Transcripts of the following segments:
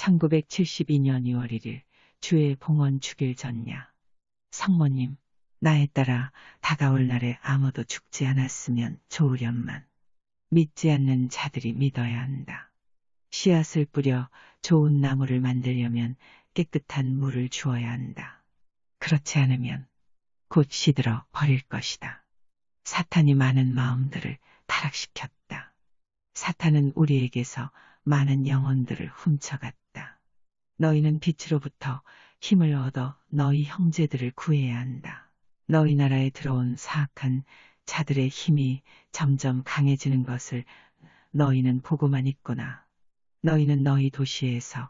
1972년 2월 1일 주의 봉헌 주길 전야. 성모님, 나에 따라 다가올 날에 아무도 죽지 않았으면 좋으련만. 믿지 않는 자들이 믿어야 한다. 씨앗을 뿌려 좋은 나무를 만들려면 깨끗한 물을 주어야 한다. 그렇지 않으면 곧 시들어 버릴 것이다. 사탄이 많은 마음들을 타락시켰다. 사탄은 우리에게서 많은 영혼들을 훔쳐갔다. 너희는 빛으로부터 힘을 얻어 너희 형제들을 구해야 한다. 너희 나라에 들어온 사악한 자들의 힘이 점점 강해지는 것을 너희는 보고만 있구나. 너희는 너희 도시에서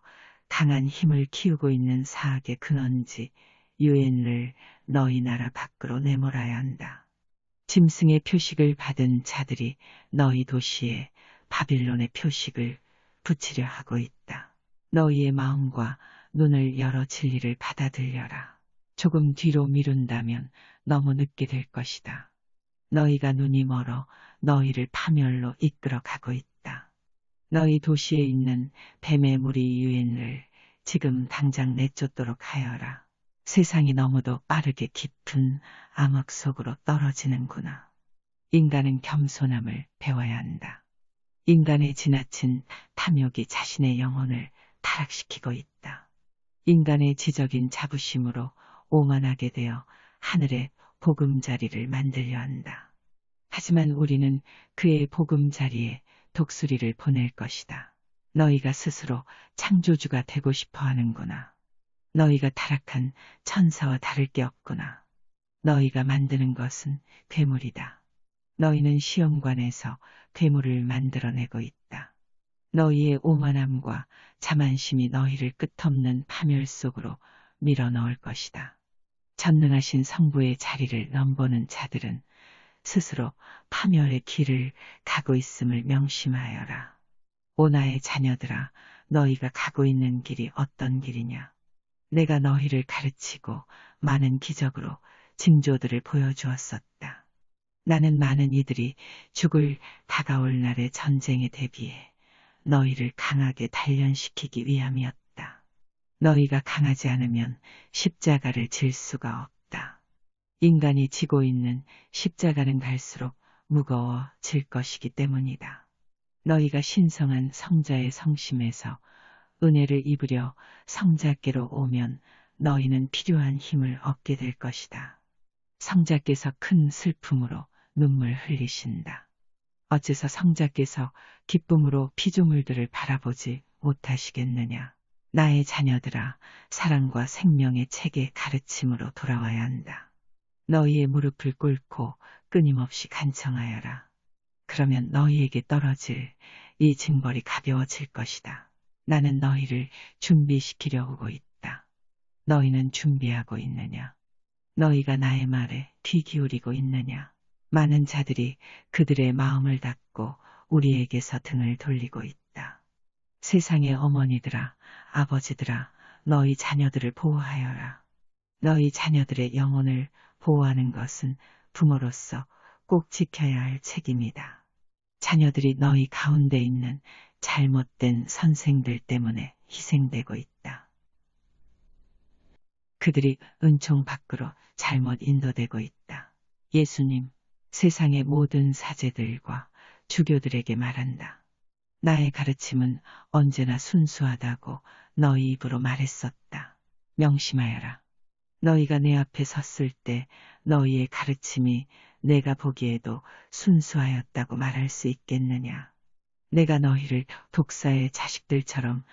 강한 힘을 키우고 있는 사악의 근원지 유엔을 너희 나라 밖으로 내몰아야 한다. 짐승의 표식을 받은 자들이 너희 도시에 바빌론의 표식을 붙이려 하고 있다. 너희의 마음과 눈을 열어 진리를 받아들여라. 조금 뒤로 미룬다면 너무 늦게 될 것이다. 너희가 눈이 멀어 너희를 파멸로 이끌어 가고 있다. 너희 도시에 있는 뱀의 무리 유엔을 지금 당장 내쫓도록 하여라. 세상이 너무도 빠르게 깊은 암흑 속으로 떨어지는구나. 인간은 겸손함을 배워야 한다. 인간의 지나친 탐욕이 자신의 영혼을 타락시키고 있다. 인간의 지적인 자부심으로 오만하게 되어 하늘의 보금자리를 만들려 한다. 하지만 우리는 그의 보금자리에 독수리를 보낼 것이다. 너희가 스스로 창조주가 되고 싶어 하는구나. 너희가 타락한 천사와 다를 게 없구나. 너희가 만드는 것은 괴물이다. 너희는 시험관에서 괴물을 만들어내고 있다. 너희의 오만함과 자만심이 너희를 끝없는 파멸 속으로 밀어넣을 것이다. 전능하신 성부의 자리를 넘보는 자들은 스스로 파멸의 길을 가고 있음을 명심하여라. 오 나의 자녀들아, 너희가 가고 있는 길이 어떤 길이냐? 내가 너희를 가르치고 많은 기적으로 징조들을 보여주었었다. 나는 많은 이들이 죽을 다가올 날의 전쟁에 대비해 너희를 강하게 단련시키기 위함이었다. 너희가 강하지 않으면 십자가를 질 수가 없다. 인간이 지고 있는 십자가는 갈수록 무거워질 것이기 때문이다. 너희가 신성한 성자의 성심에서 은혜를 입으려 성자께로 오면 너희는 필요한 힘을 얻게 될 것이다. 성자께서 큰 슬픔으로 눈물 흘리신다. 어째서 성자께서 기쁨으로 피조물들을 바라보지 못하시겠느냐. 나의 자녀들아, 사랑과 생명의 책의 가르침으로 돌아와야 한다. 너희의 무릎을 꿇고 끊임없이 간청하여라. 그러면 너희에게 떨어질 이 징벌이 가벼워질 것이다. 나는 너희를 준비시키려 오고 있다. 너희는 준비하고 있느냐? 너희가 나의 말에 귀 기울이고 있느냐? 많은 자들이 그들의 마음을 닫고 우리에게서 등을 돌리고 있다. 세상의 어머니들아, 아버지들아, 너희 자녀들을 보호하여라. 너희 자녀들의 영혼을 보호하는 것은 부모로서 꼭 지켜야 할 책임이다. 자녀들이 너희 가운데 있는 잘못된 선생들 때문에 희생되고 있다. 그들이 은총 밖으로 잘못 인도되고 있다. 예수님, 세상의 모든 사제들과 주교들에게 말한다. 나의 가르침은 언제나 순수하다고 너희 입으로 말했었다. 명심하여라. 너희가 내 앞에 섰을 때 너희의 가르침이 내가 보기에도 순수하였다고 말할 수 있겠느냐. 내가 너희를 독사의 자식들처럼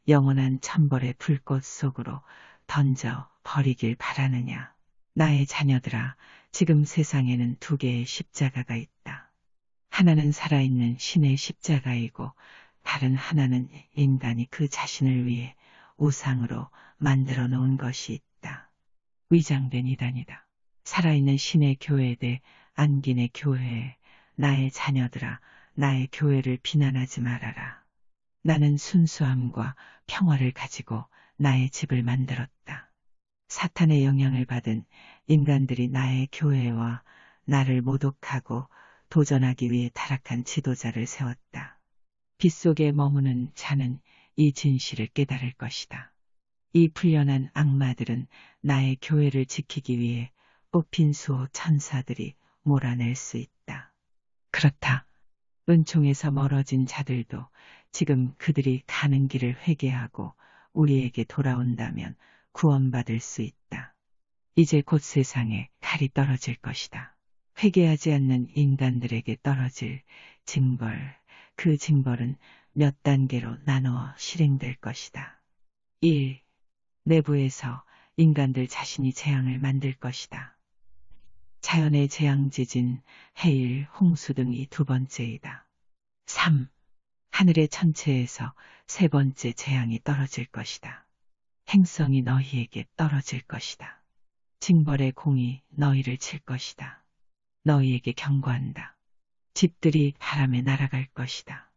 영원한 천벌의 불꽃 속으로 던져 버리길 바라느냐. 나의 자녀들아, 지금 세상에는 두 개의 십자가가 있다. 하나는 살아있는 신의 십자가이고 다른 하나는 인간이 그 자신을 위해 우상으로 만들어 놓은 것이 있다. 위장된 이단이다. 살아있는 신의 교회 대 안긴의 교회. 나의 자녀들아, 나의 교회를 비난하지 말아라. 나는 순수함과 평화를 가지고 나의 집을 만들었다. 사탄의 영향을 받은 인간들이 나의 교회와 나를 모독하고 도전하기 위해 타락한 지도자를 세웠다. 빛 속에 머무는 자는 이 진실을 깨달을 것이다. 이 풀려난 악마들은 나의 교회를 지키기 위해 뽑힌 수호 천사들이 몰아낼 수 있다. 그렇다. 은총에서 멀어진 자들도 지금 그들이 가는 길을 회개하고 우리에게 돌아온다면 구원받을 수 있다. 이제 곧 세상에 칼이 떨어질 것이다. 회개하지 않는 인간들에게 떨어질 징벌, 그 징벌은 몇 단계로 나누어 실행될 것이다. 1. 내부에서 인간들 자신이 재앙을 만들 것이다. 자연의 재앙, 지진, 해일, 홍수 등이 두 번째이다. 3. 하늘의 천체에서 세 번째 재앙이 떨어질 것이다. 행성이 너희에게 떨어질 것이다. 징벌의 공이 너희를 칠 것이다. 너희에게 경고한다. 집들이 바람에 날아갈 것이다.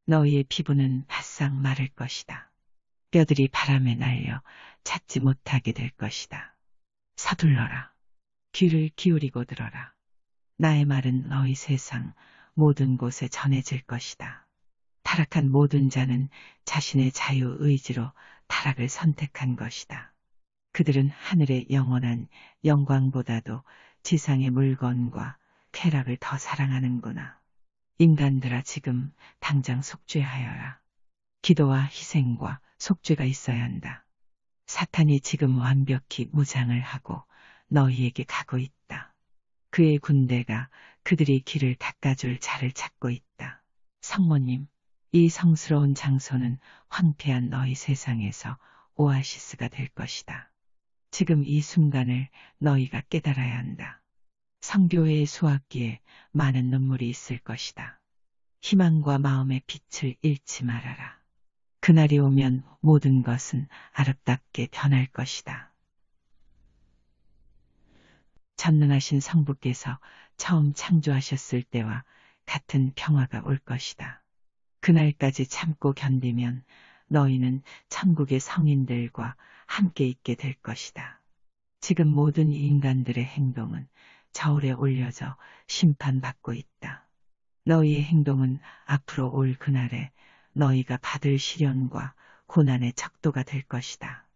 너희의 피부는 바싹 마를 것이다. 뼈들이 바람에 날려 찾지 못하게 될 것이다. 서둘러라. 귀를 기울이고 들어라. 나의 말은 너희 세상 모든 곳에 전해질 것이다. 타락한 모든 자는 자신의 자유의지로 타락을 선택한 것이다. 그들은 하늘의 영원한 영광보다도 지상의 물건과 쾌락을 더 사랑하는구나. 인간들아, 지금 당장 속죄하여라. 기도와 희생과 속죄가 있어야 한다. 사탄이 지금 완벽히 무장을 하고 너희에게 가고 있다. 그의 군대가 그들이 길을 닦아줄 자를 찾고 있다. 성모님, 이 성스러운 장소는 황폐한 너희 세상에서 오아시스가 될 것이다. 지금 이 순간을 너희가 깨달아야 한다. 성교회의 수학기에 많은 눈물이 있을 것이다. 희망과 마음의 빛을 잃지 말아라. 그날이 오면 모든 것은 아름답게 변할 것이다. 전능하신 성부께서 처음 창조하셨을 때와 같은 평화가 올 것이다. 그날까지 참고 견디면 너희는 천국의 성인들과 함께 있게 될 것이다. 지금 모든 인간들의 행동은 저울에 올려져 심판받고 있다. 너희의 행동은 앞으로 올 그날에 너희가 받을 시련과 고난의 척도가 될 것이다.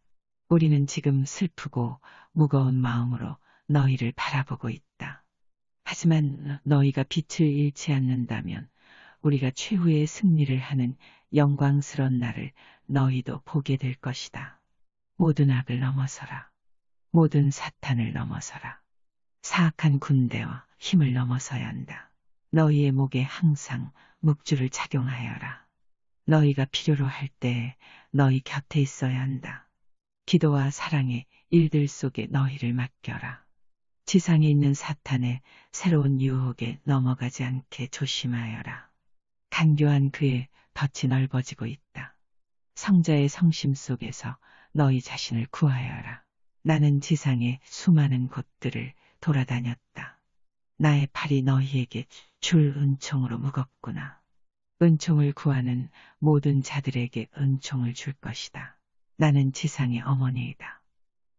우리는 지금 슬프고 무거운 마음으로 너희를 바라보고 있다. 하지만 너희가 빛을 잃지 않는다면 우리가 최후의 승리를 하는 영광스러운 날을 너희도 보게 될 것이다. 모든 악을 넘어서라. 모든 사탄을 넘어서라. 사악한 군대와 힘을 넘어서야 한다. 너희의 목에 항상 묵주를 착용하여라. 너희가 필요로 할 때 너희 곁에 있어야 한다. 기도와 사랑의 일들 속에 너희를 맡겨라. 지상에 있는 사탄의 새로운 유혹에 넘어가지 않게 조심하여라. 간교한 그의 덫이 넓어지고 있다. 성자의 성심 속에서 너희 자신을 구하여라. 나는 지상의 수많은 곳들을 돌아다녔다. 나의 팔이 너희에게 줄 은총으로 무겁구나. 은총을 구하는 모든 자들에게 은총을 줄 것이다. 나는 지상의 어머니이다.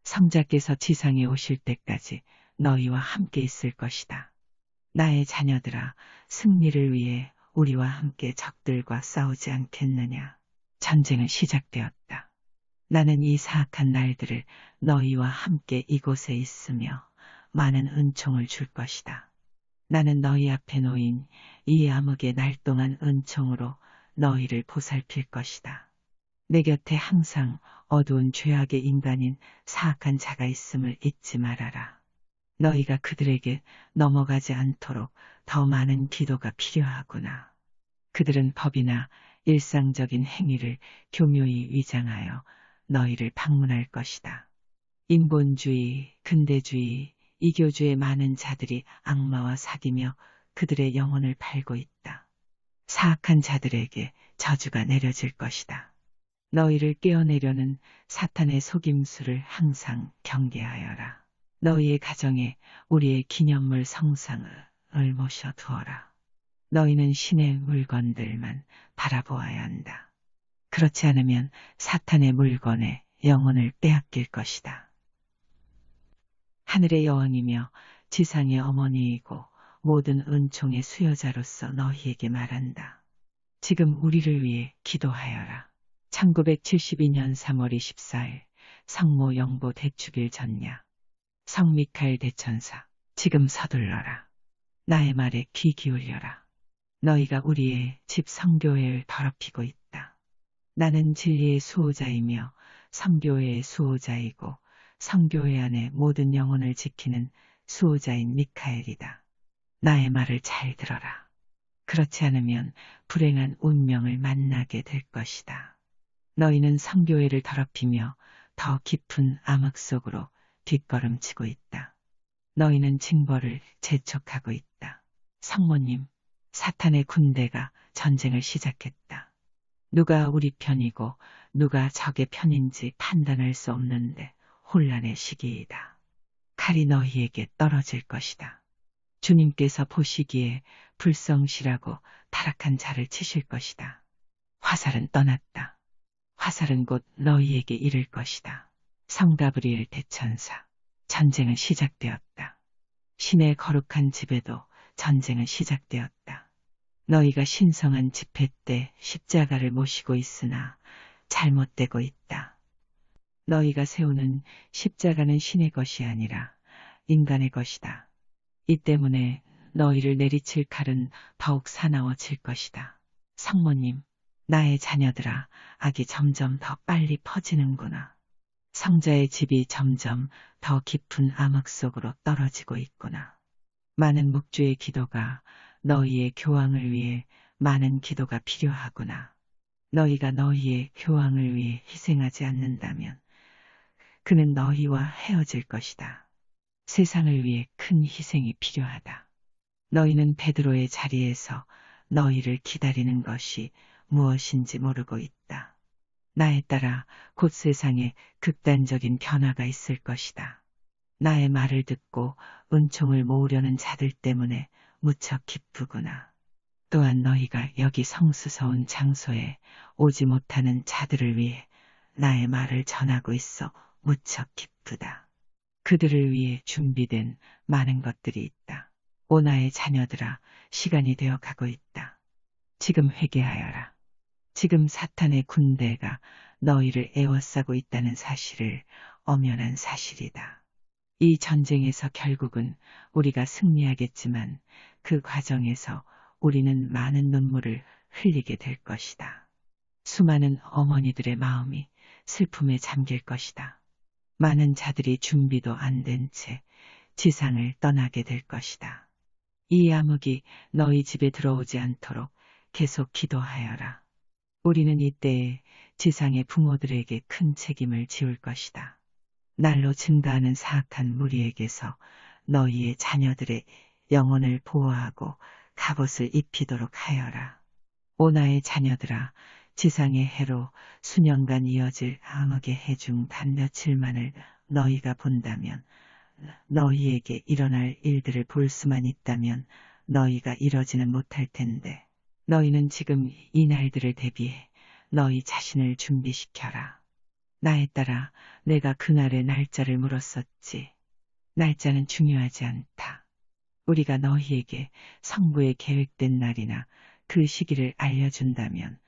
성자께서 지상에 오실 때까지 너희와 함께 있을 것이다. 나의 자녀들아, 승리를 위해 우리와 함께 적들과 싸우지 않겠느냐. 전쟁은 시작되었다. 나는 이 사악한 날들을 너희와 함께 이곳에 있으며 많은 은총을 줄 것이다. 나는 너희 앞에 놓인 이 암흑의 날 동안 은총으로 너희를 보살필 것이다. 내 곁에 항상 어두운 죄악의 인간인 사악한 자가 있음을 잊지 말아라. 너희가 그들에게 넘어가지 않도록 더 많은 기도가 필요하구나. 그들은 법이나 일상적인 행위를 교묘히 위장하여 너희를 방문할 것이다. 인본주의, 근대주의, 이교주의 많은 자들이 악마와 사귀며 그들의 영혼을 팔고 있다. 사악한 자들에게 저주가 내려질 것이다. 너희를 깨어내려는 사탄의 속임수를 항상 경계하여라. 너희의 가정에 우리의 기념물 성상을 모셔두어라. 너희는 신의 물건들만 바라보아야 한다. 그렇지 않으면 사탄의 물건에 영혼을 빼앗길 것이다. 하늘의 여왕이며 지상의 어머니이고 모든 은총의 수여자로서 너희에게 말한다. 지금 우리를 위해 기도하여라. 1972년 3월 24일 성모 영보 대축일 전야. 성미카엘 대천사. 지금 서둘러라. 나의 말에 귀 기울여라. 너희가 우리의 집 성교회를 더럽히고 있다. 나는 진리의 수호자이며 성교회의 수호자이고 성교회 안에 모든 영혼을 지키는 수호자인 미카엘이다. 나의 말을 잘 들어라. 그렇지 않으면 불행한 운명을 만나게 될 것이다. 너희는 성교회를 더럽히며 더 깊은 암흑 속으로 뒷걸음치고 있다. 너희는 징벌을 재촉하고 있다. 성모님, 사탄의 군대가 전쟁을 시작했다. 누가 우리 편이고 누가 적의 편인지 판단할 수 없는데 혼란의 시기이다. 칼이 너희에게 떨어질 것이다. 주님께서 보시기에 불성실하고 타락한 자를 치실 것이다. 화살은 떠났다. 화살은 곧 너희에게 이를 것이다. 성 가브리엘 대천사. 전쟁은 시작되었다. 신의 거룩한 집에도 전쟁은 시작되었다. 너희가 신성한 집회 때 십자가를 모시고 있으나 잘못되고 있다. 너희가 세우는 십자가는 신의 것이 아니라 인간의 것이다. 이 때문에 너희를 내리칠 칼은 더욱 사나워질 것이다. 성모님, 나의 자녀들아, 악이 점점 더 빨리 퍼지는구나. 성자의 집이 점점 더 깊은 암흑 속으로 떨어지고 있구나. 많은 묵주의 기도가 너희의 교황을 위해 많은 기도가 필요하구나. 너희가 너희의 교황을 위해 희생하지 않는다면 그는 너희와 헤어질 것이다. 세상을 위해 큰 희생이 필요하다. 너희는 베드로의 자리에서 너희를 기다리는 것이 무엇인지 모르고 있다. 나에 따라 곧 세상에 극단적인 변화가 있을 것이다. 나의 말을 듣고 은총을 모으려는 자들 때문에 무척 기쁘구나. 또한 너희가 여기 성스러운 장소에 오지 못하는 자들을 위해 나의 말을 전하고 있어 무척 기쁘다. 그들을 위해 준비된 많은 것들이 있다. 오 나의 자녀들아, 시간이 되어 가고 있다. 지금 회개하여라. 지금 사탄의 군대가 너희를 에워싸고 있다는 사실을 엄연한 사실이다. 이 전쟁에서 결국은 우리가 승리하겠지만 그 과정에서 우리는 많은 눈물을 흘리게 될 것이다. 수많은 어머니들의 마음이 슬픔에 잠길 것이다. 많은 자들이 준비도 안 된 채 지상을 떠나게 될 것이다. 이 암흑이 너희 집에 들어오지 않도록 계속 기도하여라. 우리는 이때에 지상의 부모들에게 큰 책임을 지울 것이다. 날로 증가하는 사악한 무리에게서 너희의 자녀들의 영혼을 보호하고 갑옷을 입히도록 하여라. 오 나의 자녀들아, 지상의 해로 수년간 이어질 암흑의 해 중 단 며칠만을 너희가 본다면, 너희에게 일어날 일들을 볼 수만 있다면 너희가 이러지는 못할 텐데, 너희는 지금 이 날들을 대비해 너희 자신을 준비시켜라. 나에 따라 내가 그날의 날짜를 물었었지. 날짜는 중요하지 않다. 우리가 너희에게 성부의 계획된 날이나 그 시기를 알려준다면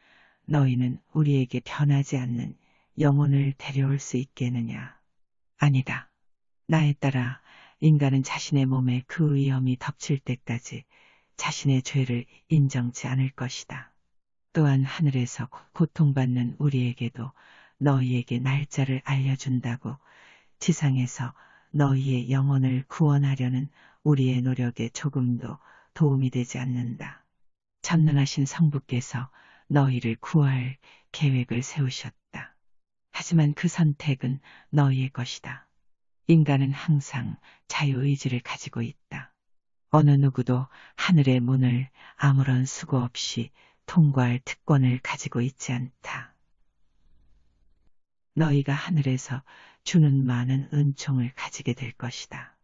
너희는 우리에게 변하지 않는 영혼을 데려올 수 있겠느냐? 아니다. 나에 따라 인간은 자신의 몸에 그 위험이 덮칠 때까지 자신의 죄를 인정치 않을 것이다. 또한 하늘에서 고통받는 우리에게도 너희에게 날짜를 알려준다고 지상에서 너희의 영혼을 구원하려는 우리의 노력에 조금도 도움이 되지 않는다. 전능하신 성부께서 너희를 구할 계획을 세우셨다. 하지만 그 선택은 너희의 것이다. 인간은 항상 자유의지를 가지고 있다. 어느 누구도 하늘의 문을 아무런 수고 없이 통과할 특권을 가지고 있지 않다. 너희가 하늘에서 주는 많은 은총을 가지게 될 것이다.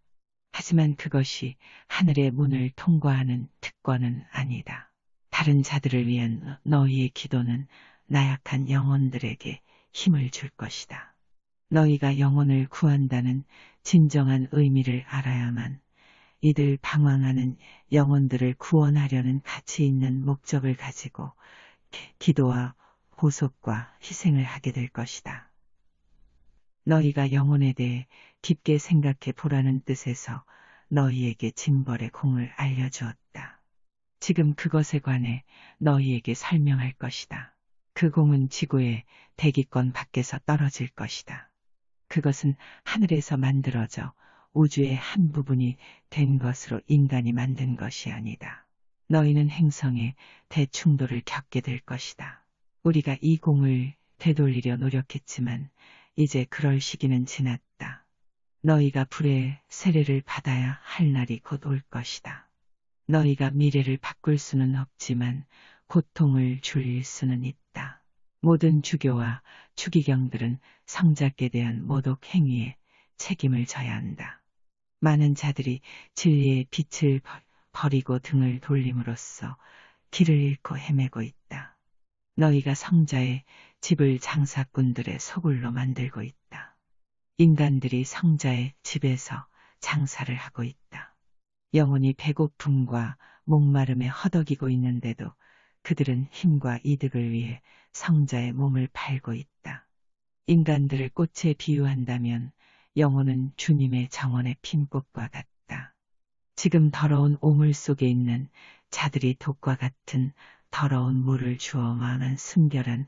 하지만 그것이 하늘의 문을 통과하는 특권은 아니다. 다른 자들을 위한 너희의 기도는 나약한 영혼들에게 힘을 줄 것이다. 너희가 영혼을 구한다는 진정한 의미를 알아야만 이들 방황하는 영혼들을 구원하려는 가치 있는 목적을 가지고 기도와 보속과 희생을 하게 될 것이다. 너희가 영혼에 대해 깊게 생각해 보라는 뜻에서 너희에게 징벌의 공을 알려주었다. 지금 그것에 관해 너희에게 설명할 것이다. 그 공은 지구의 대기권 밖에서 떨어질 것이다. 그것은 하늘에서 만들어져 우주의 한 부분이 된 것으로 인간이 만든 것이 아니다. 너희는 행성에 대충돌을 겪게 될 것이다. 우리가 이 공을 되돌리려 노력했지만 이제 그럴 시기는 지났다. 너희가 불의 세례를 받아야 할 날이 곧 올 것이다. 너희가 미래를 바꿀 수는 없지만 고통을 줄일 수는 있다. 모든 주교와 추기경들은 성자께 대한 모독 행위에 책임을 져야 한다. 많은 자들이 진리의 빛을 버리고 등을 돌림으로써 길을 잃고 헤매고 있다. 너희가 성자의 집을 장사꾼들의 소굴로 만들고 있다. 인간들이 성자의 집에서 장사를 하고 있다. 영혼이 배고픔과 목마름에 허덕이고 있는데도 그들은 힘과 이득을 위해 성자의 몸을 팔고 있다. 인간들을 꽃에 비유한다면 영혼은 주님의 정원의 핀꽃과 같다. 지금 더러운 오물 속에 있는 자들이 독과 같은 더러운 물을 주어 많은 순결한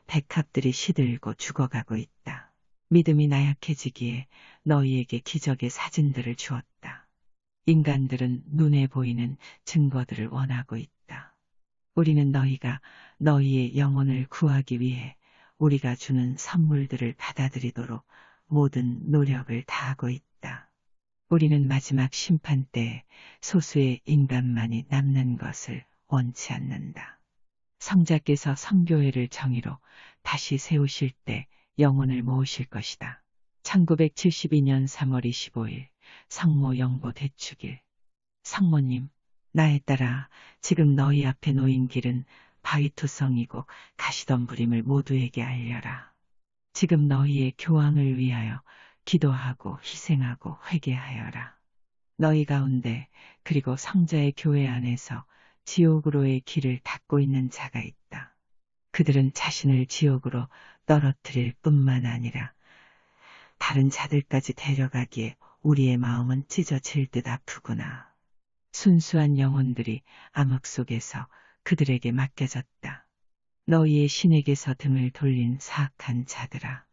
백합들이 시들고 죽어가고 있다. 믿음이 나약해지기에 너희에게 기적의 사진들을 주었다. 인간들은 눈에 보이는 증거들을 원하고 있다. 우리는 너희가 너희의 영혼을 구하기 위해 우리가 주는 선물들을 받아들이도록 모든 노력을 다하고 있다. 우리는 마지막 심판 때에 소수의 인간만이 남는 것을 원치 않는다. 성자께서 성교회를 정의로 다시 세우실 때 영혼을 모으실 것이다. 1972년 3월 25일 성모 영보 대축일. 성모님, 나에 따라 지금 너희 앞에 놓인 길은 바위투성이고 가시덤불임을 모두에게 알려라. 지금 너희의 교황을 위하여 기도하고 희생하고 회개하여라. 너희 가운데 그리고 성자의 교회 안에서 지옥으로의 길을 닫고 있는 자가 있다. 그들은 자신을 지옥으로 떨어뜨릴 뿐만 아니라 다른 자들까지 데려가기에 우리의 마음은 찢어질 듯 아프구나. 순수한 영혼들이 암흑 속에서 그들에게 맡겨졌다. 너희의 신에게서 등을 돌린 사악한 자들아,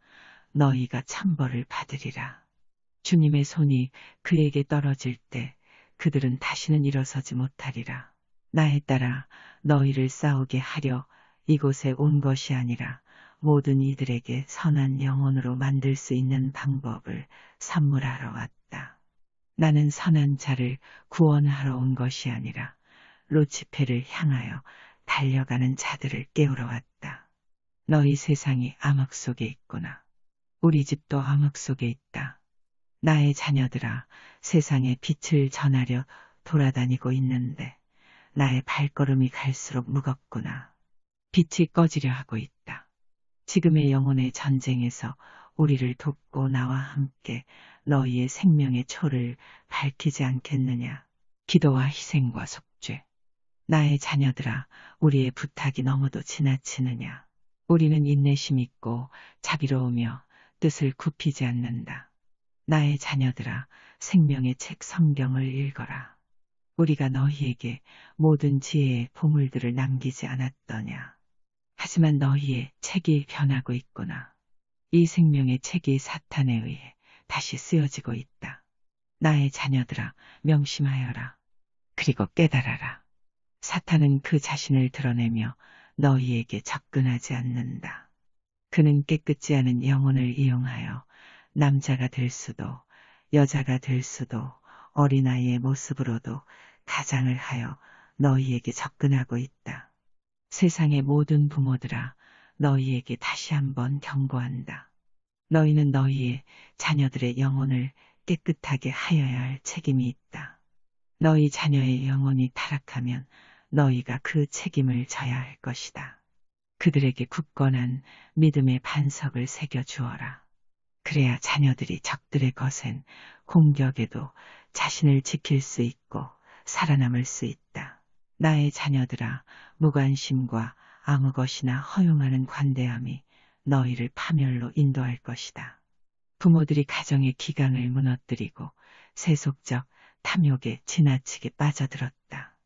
너희가 천벌을 받으리라. 주님의 손이 그에게 떨어질 때 그들은 다시는 일어서지 못하리라. 나에 따라 너희를 싸우게 하려 이곳에 온 것이 아니라 모든 이들에게 선한 영혼으로 만들 수 있는 방법을 선물하러 왔다. 나는 선한 자를 구원하러 온 것이 아니라 루치페를 향하여 달려가는 자들을 깨우러 왔다. 너희 세상이 암흑 속에 있구나. 우리 집도 암흑 속에 있다. 나의 자녀들아, 세상에 빛을 전하려 돌아다니고 있는데 나의 발걸음이 갈수록 무겁구나. 빛이 꺼지려 하고 있다. 지금의 영혼의 전쟁에서 우리를 돕고 나와 함께 너희의 생명의 초를 밝히지 않겠느냐. 기도와 희생과 속죄. 나의 자녀들아, 우리의 부탁이 너무도 지나치느냐. 우리는 인내심 있고 자비로우며 뜻을 굽히지 않는다. 나의 자녀들아, 생명의 책 성경을 읽어라. 우리가 너희에게 모든 지혜의 보물들을 남기지 않았더냐. 하지만 너희의 책이 변하고 있구나. 이 생명의 책이 사탄에 의해 다시 쓰여지고 있다. 나의 자녀들아, 명심하여라. 그리고 깨달아라. 사탄은 그 자신을 드러내며 너희에게 접근하지 않는다. 그는 깨끗지 않은 영혼을 이용하여 남자가 될 수도 여자가 될 수도 어린아이의 모습으로도 가장을 하여 너희에게 접근하고 있다. 세상의 모든 부모들아, 너희에게 다시 한번 경고한다. 너희는 너희의 자녀들의 영혼을 깨끗하게 하여야 할 책임이 있다. 너희 자녀의 영혼이 타락하면 너희가 그 책임을 져야 할 것이다. 그들에게 굳건한 믿음의 반석을 새겨주어라. 그래야 자녀들이 적들의 거센 공격에도 자신을 지킬 수 있고 살아남을 수 있다. 나의 자녀들아, 무관심과 아무 것이나 허용하는 관대함이 너희를 파멸로 인도할 것이다. 부모들이 가정의 기강을 무너뜨리고 세속적 탐욕에 지나치게 빠져들었다.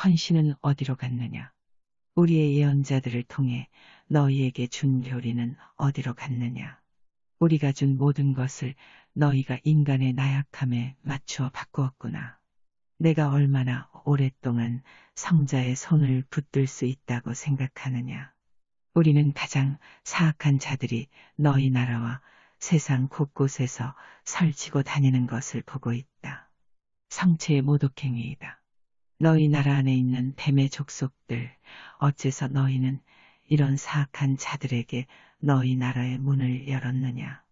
헌신은 어디로 갔느냐? 우리의 예언자들을 통해 너희에게 준 교리는 어디로 갔느냐? 우리가 준 모든 것을 너희가 인간의 나약함에 맞추어 바꾸었구나. 내가 얼마나 오랫동안 성자의 손을 붙들 수 있다고 생각하느냐? 우리는 가장 사악한 자들이 너희 나라와 세상 곳곳에서 설치고 다니는 것을 보고 있다. 성체의 모독행위이다. 너희 나라 안에 있는 뱀의 족속들, 어째서 너희는 이런 사악한 자들에게 너희 나라의 문을 열었느냐?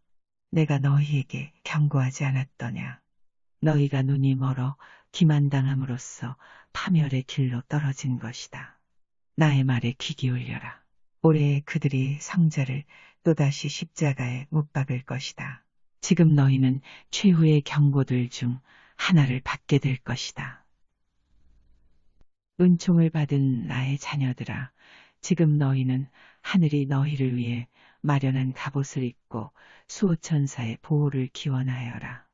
내가 너희에게 경고하지 않았더냐? 너희가 눈이 멀어 기만당함으로써 파멸의 길로 떨어진 것이다. 나의 말에 귀 기울여라. 올해 그들이 성자를 또다시 십자가에 못 박을 것이다. 지금 너희는 최후의 경고들 중 하나를 받게 될 것이다. 은총을 받은 나의 자녀들아, 지금 너희는 하늘이 너희를 위해 마련한 갑옷을 입고 수호천사의 보호를 기원하여라.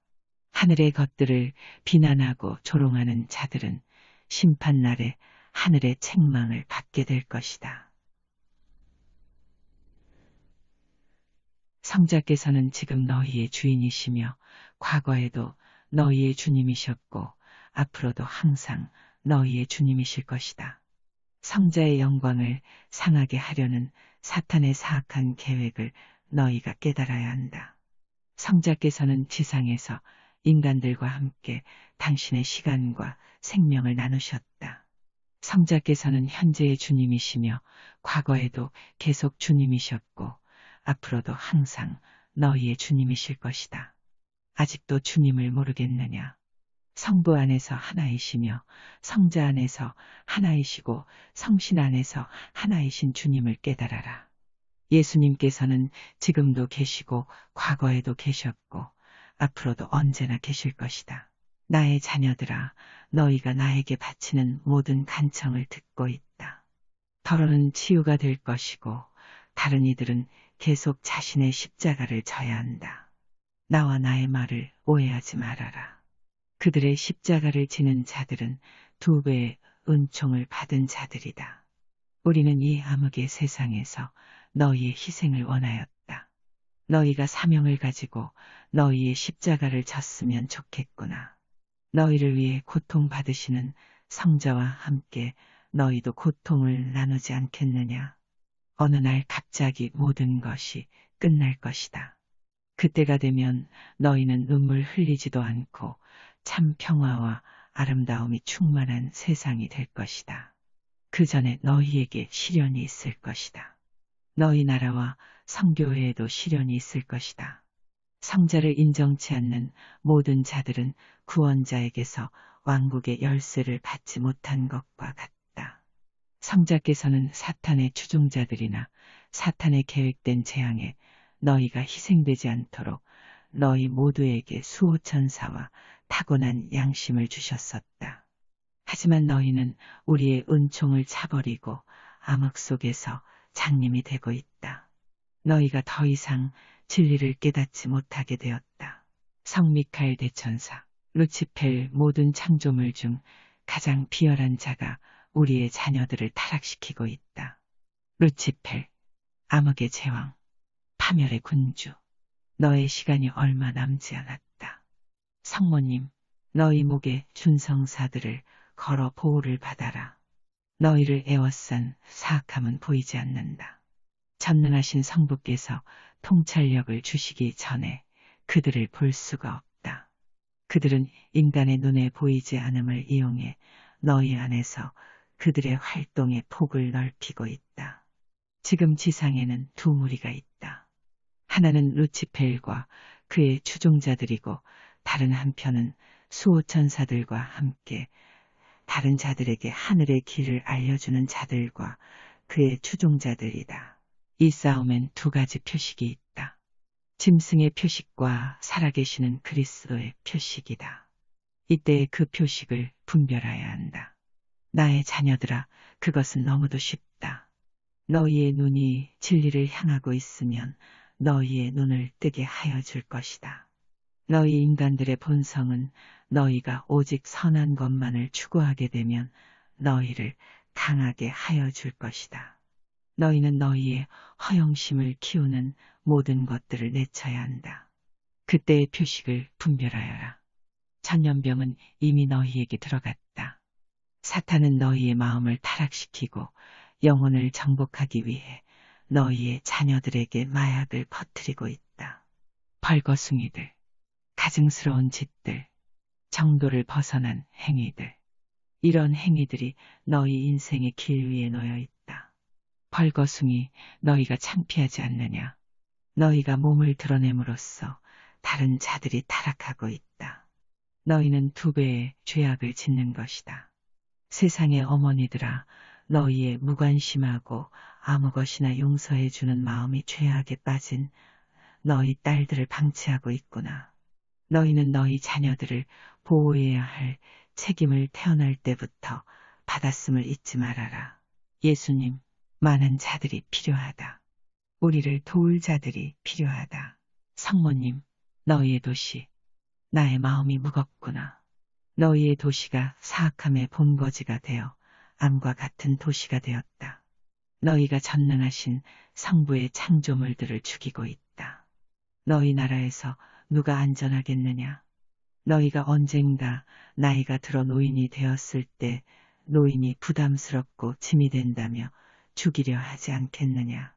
하늘의 것들을 비난하고 조롱하는 자들은 심판날에 하늘의 책망을 받게 될 것이다. 성자께서는 지금 너희의 주인이시며 과거에도 너희의 주님이셨고 앞으로도 항상 너희의 주님이실 것이다. 성자의 영광을 상하게 하려는 사탄의 사악한 계획을 너희가 깨달아야 한다. 성자께서는 지상에서 인간들과 함께 당신의 시간과 생명을 나누셨다. 성자께서는 현재의 주님이시며 과거에도 계속 주님이셨고 앞으로도 항상 너희의 주님이실 것이다. 아직도 주님을 모르겠느냐? 성부 안에서 하나이시며 성자 안에서 하나이시고 성신 안에서 하나이신 주님을 깨달아라. 예수님께서는 지금도 계시고 과거에도 계셨고 앞으로도 언제나 계실 것이다. 나의 자녀들아, 너희가 나에게 바치는 모든 간청을 듣고 있다. 더러는 치유가 될 것이고 다른 이들은 계속 자신의 십자가를 져야 한다. 나와 나의 말을 오해하지 말아라. 그들의 십자가를 지는 자들은 2배의 은총을 받은 자들이다. 우리는 이 암흑의 세상에서 너희의 희생을 원하였다. 너희가 사명을 가지고 너희의 십자가를 졌으면 좋겠구나. 너희를 위해 고통받으시는 성자와 함께 너희도 고통을 나누지 않겠느냐? 어느 날 갑자기 모든 것이 끝날 것이다. 그때가 되면 너희는 눈물 흘리지도 않고 참 평화와 아름다움이 충만한 세상이 될 것이다. 그 전에 너희에게 시련이 있을 것이다. 너희 나라와 성교회에도 시련이 있을 것이다. 성자를 인정치 않는 모든 자들은 구원자에게서 왕국의 열쇠를 받지 못한 것과 같다. 성자께서는 사탄의 추종자들이나 사탄의 계획된 재앙에 너희가 희생되지 않도록 너희 모두에게 수호천사와 타고난 양심을 주셨었다. 하지만 너희는 우리의 은총을 차버리고 암흑 속에서 장님이 되고 있다. 너희가 더 이상 진리를 깨닫지 못하게 되었다. 성 미카엘 대천사, 루치펠 모든 창조물 중 가장 비열한 자가 우리의 자녀들을 타락시키고 있다. 루치펠, 암흑의 제왕, 파멸의 군주, 너의 시간이 얼마 남지 않았다. 성모님, 너희 목에 준성사들을 걸어 보호를 받아라. 너희를 애워싼 사악함은 보이지 않는다. 전능하신 성부께서 통찰력을 주시기 전에 그들을 볼 수가 없다. 그들은 인간의 눈에 보이지 않음을 이용해 너희 안에서 그들의 활동의 폭을 넓히고 있다. 지금 지상에는 2무리가 있다. 하나는 루치펠과 그의 추종자들이고 다른 한편은 수호천사들과 함께 다른 자들에게 하늘의 길을 알려주는 자들과 그의 추종자들이다. 이 싸움엔 2가지 표식이 있다. 짐승의 표식과 살아계시는 그리스도의 표식이다. 이때의 그 표식을 분별해야 한다. 나의 자녀들아, 그것은 너무도 쉽다. 너희의 눈이 진리를 향하고 있으면 너희의 눈을 뜨게 하여 줄 것이다. 너희 인간들의 본성은 너희가 오직 선한 것만을 추구하게 되면 너희를 강하게 하여 줄 것이다. 너희는 너희의 허영심을 키우는 모든 것들을 내쳐야 한다. 그때의 표식을 분별하여라. 전염병은 이미 너희에게 들어갔다. 사탄은 너희의 마음을 타락시키고 영혼을 정복하기 위해 너희의 자녀들에게 마약을 퍼뜨리고 있다. 벌거숭이들, 가증스러운 짓들, 정도를 벗어난 행위들. 이런 행위들이 너희 인생의 길 위에 놓여 있다. 벌거숭이, 너희가 창피하지 않느냐? 너희가 몸을 드러냄으로써 다른 자들이 타락하고 있다. 너희는 2배의 죄악을 짓는 것이다. 세상의 어머니들아, 너희의 무관심하고 아무 것이나 용서해주는 마음이 죄악에 빠진 너희 딸들을 방치하고 있구나. 너희는 너희 자녀들을 보호해야 할 책임을 태어날 때부터 받았음을 잊지 말아라. 예수님, 많은 자들이 필요하다. 우리를 도울 자들이 필요하다. 성모님, 너희의 도시, 나의 마음이 무겁구나. 너희의 도시가 사악함의 본거지가 되어 암과 같은 도시가 되었다. 너희가 전능하신 성부의 창조물들을 죽이고 있다. 너희 나라에서 누가 안전하겠느냐? 너희가 언젠가 나이가 들어 노인이 되었을 때 노인이 부담스럽고 짐이 된다며 죽이려 하지 않겠느냐?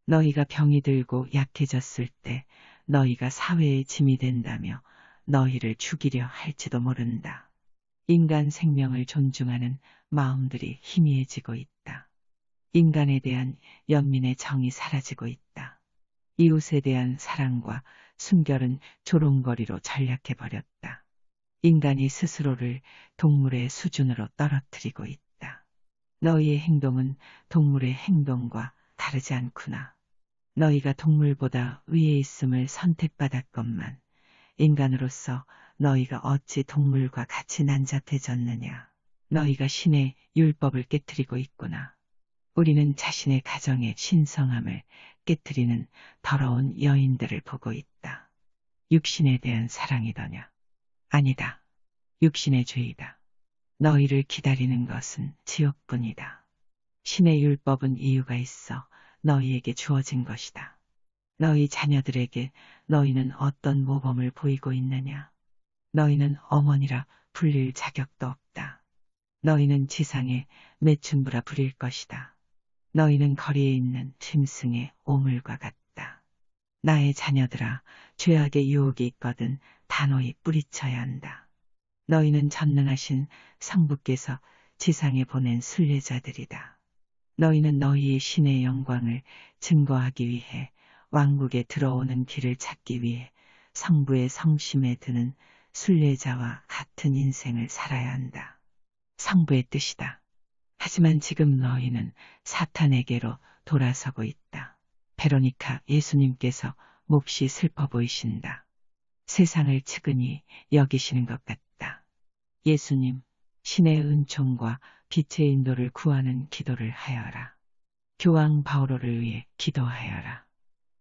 너희가 병이 들고 약해졌을 때 너희가 사회의 짐이 된다며 너희를 죽이려 할지도 모른다. 인간 생명을 존중하는 마음들이 희미해지고 있다. 인간에 대한 연민의 정이 사라지고 있다. 이웃에 대한 사랑과 순결은 조롱거리로 전락해버렸다. 인간이 스스로를 동물의 수준으로 떨어뜨리고 있다. 너희의 행동은 동물의 행동과 다르지 않구나. 너희가 동물보다 위에 있음을 선택받았건만 인간으로서 너희가 어찌 동물과 같이 난잡해졌느냐. 너희가 신의 율법을 깨뜨리고 있구나. 우리는 자신의 가정의 신성함을 깨뜨리는 더러운 여인들을 보고 있다. 육신에 대한 사랑이더냐? 아니다. 육신의 죄이다. 너희를 기다리는 것은 지옥뿐이다. 신의 율법은 이유가 있어 너희에게 주어진 것이다. 너희 자녀들에게 너희는 어떤 모범을 보이고 있느냐? 너희는 어머니라 불릴 자격도 없다. 너희는 지상의 매춘부라 부릴 것이다. 너희는 거리에 있는 짐승의 오물과 같다. 나의 자녀들아, 죄악의 유혹이 있거든 단호히 뿌리쳐야 한다. 너희는 전능하신 성부께서 지상에 보낸 순례자들이다. 너희는 너희의 신의 영광을 증거하기 위해 왕국에 들어오는 길을 찾기 위해 성부의 성심에 드는 순례자와 같은 인생을 살아야 한다. 성부의 뜻이다. 하지만 지금 너희는 사탄에게로 돌아서고 있다. 베로니카, 예수님께서 몹시 슬퍼 보이신다. 세상을 측은히 여기시는 것 같다. 예수님, 신의 은총과 빛의 인도를 구하는 기도를 하여라. 교황 바오로를 위해 기도하여라.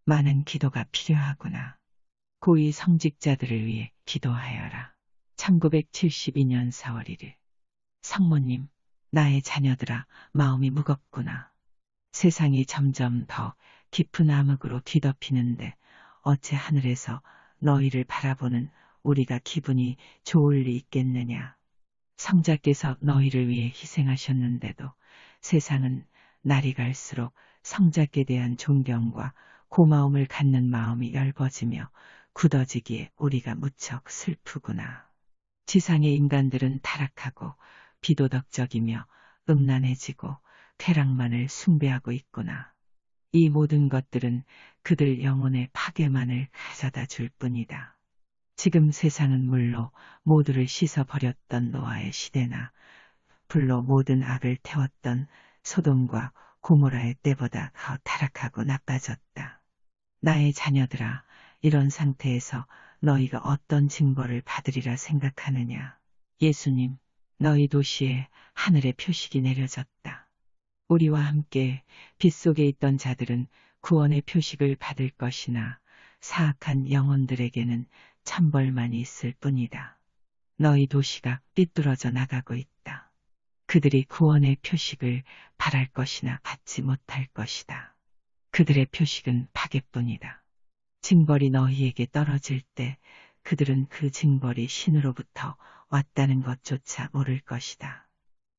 많은 기도가 필요하구나. 고위 성직자들을 위해 기도하여라. 1972년 4월 1일. 성모님, 나의 자녀들아, 마음이 무겁구나. 세상이 점점 더 깊은 암흑으로 뒤덮이는데 어째 하늘에서 너희를 바라보는 우리가 기분이 좋을 리 있겠느냐. 성자께서 너희를 위해 희생하셨는데도 세상은 날이 갈수록 성자께 대한 존경과 고마움을 갖는 마음이 엷어지며 굳어지기에 우리가 무척 슬프구나. 지상의 인간들은 타락하고 비도덕적이며 음란해지고 쾌락만을 숭배하고 있구나. 이 모든 것들은 그들 영혼의 파괴만을 가져다 줄 뿐이다. 지금 세상은 물로 모두를 씻어버렸던 노아의 시대나 불로 모든 악을 태웠던 소돔과 고모라의 때보다 더 타락하고 나빠졌다. 나의 자녀들아, 이런 상태에서 너희가 어떤 징벌을 받으리라 생각하느냐. 예수님, 너희 도시에 하늘의 표식이 내려졌다. 우리와 함께 빗속에 있던 자들은 구원의 표식을 받을 것이나 사악한 영혼들에게는 천벌만이 있을 뿐이다. 너희 도시가 삐뚤어져 나가고 있다. 그들이 구원의 표식을 바랄 것이나 받지 못할 것이다. 그들의 표식은 파괴뿐이다. 징벌이 너희에게 떨어질 때 그들은 그 징벌이 신으로부터 왔다는 것조차 모를 것이다.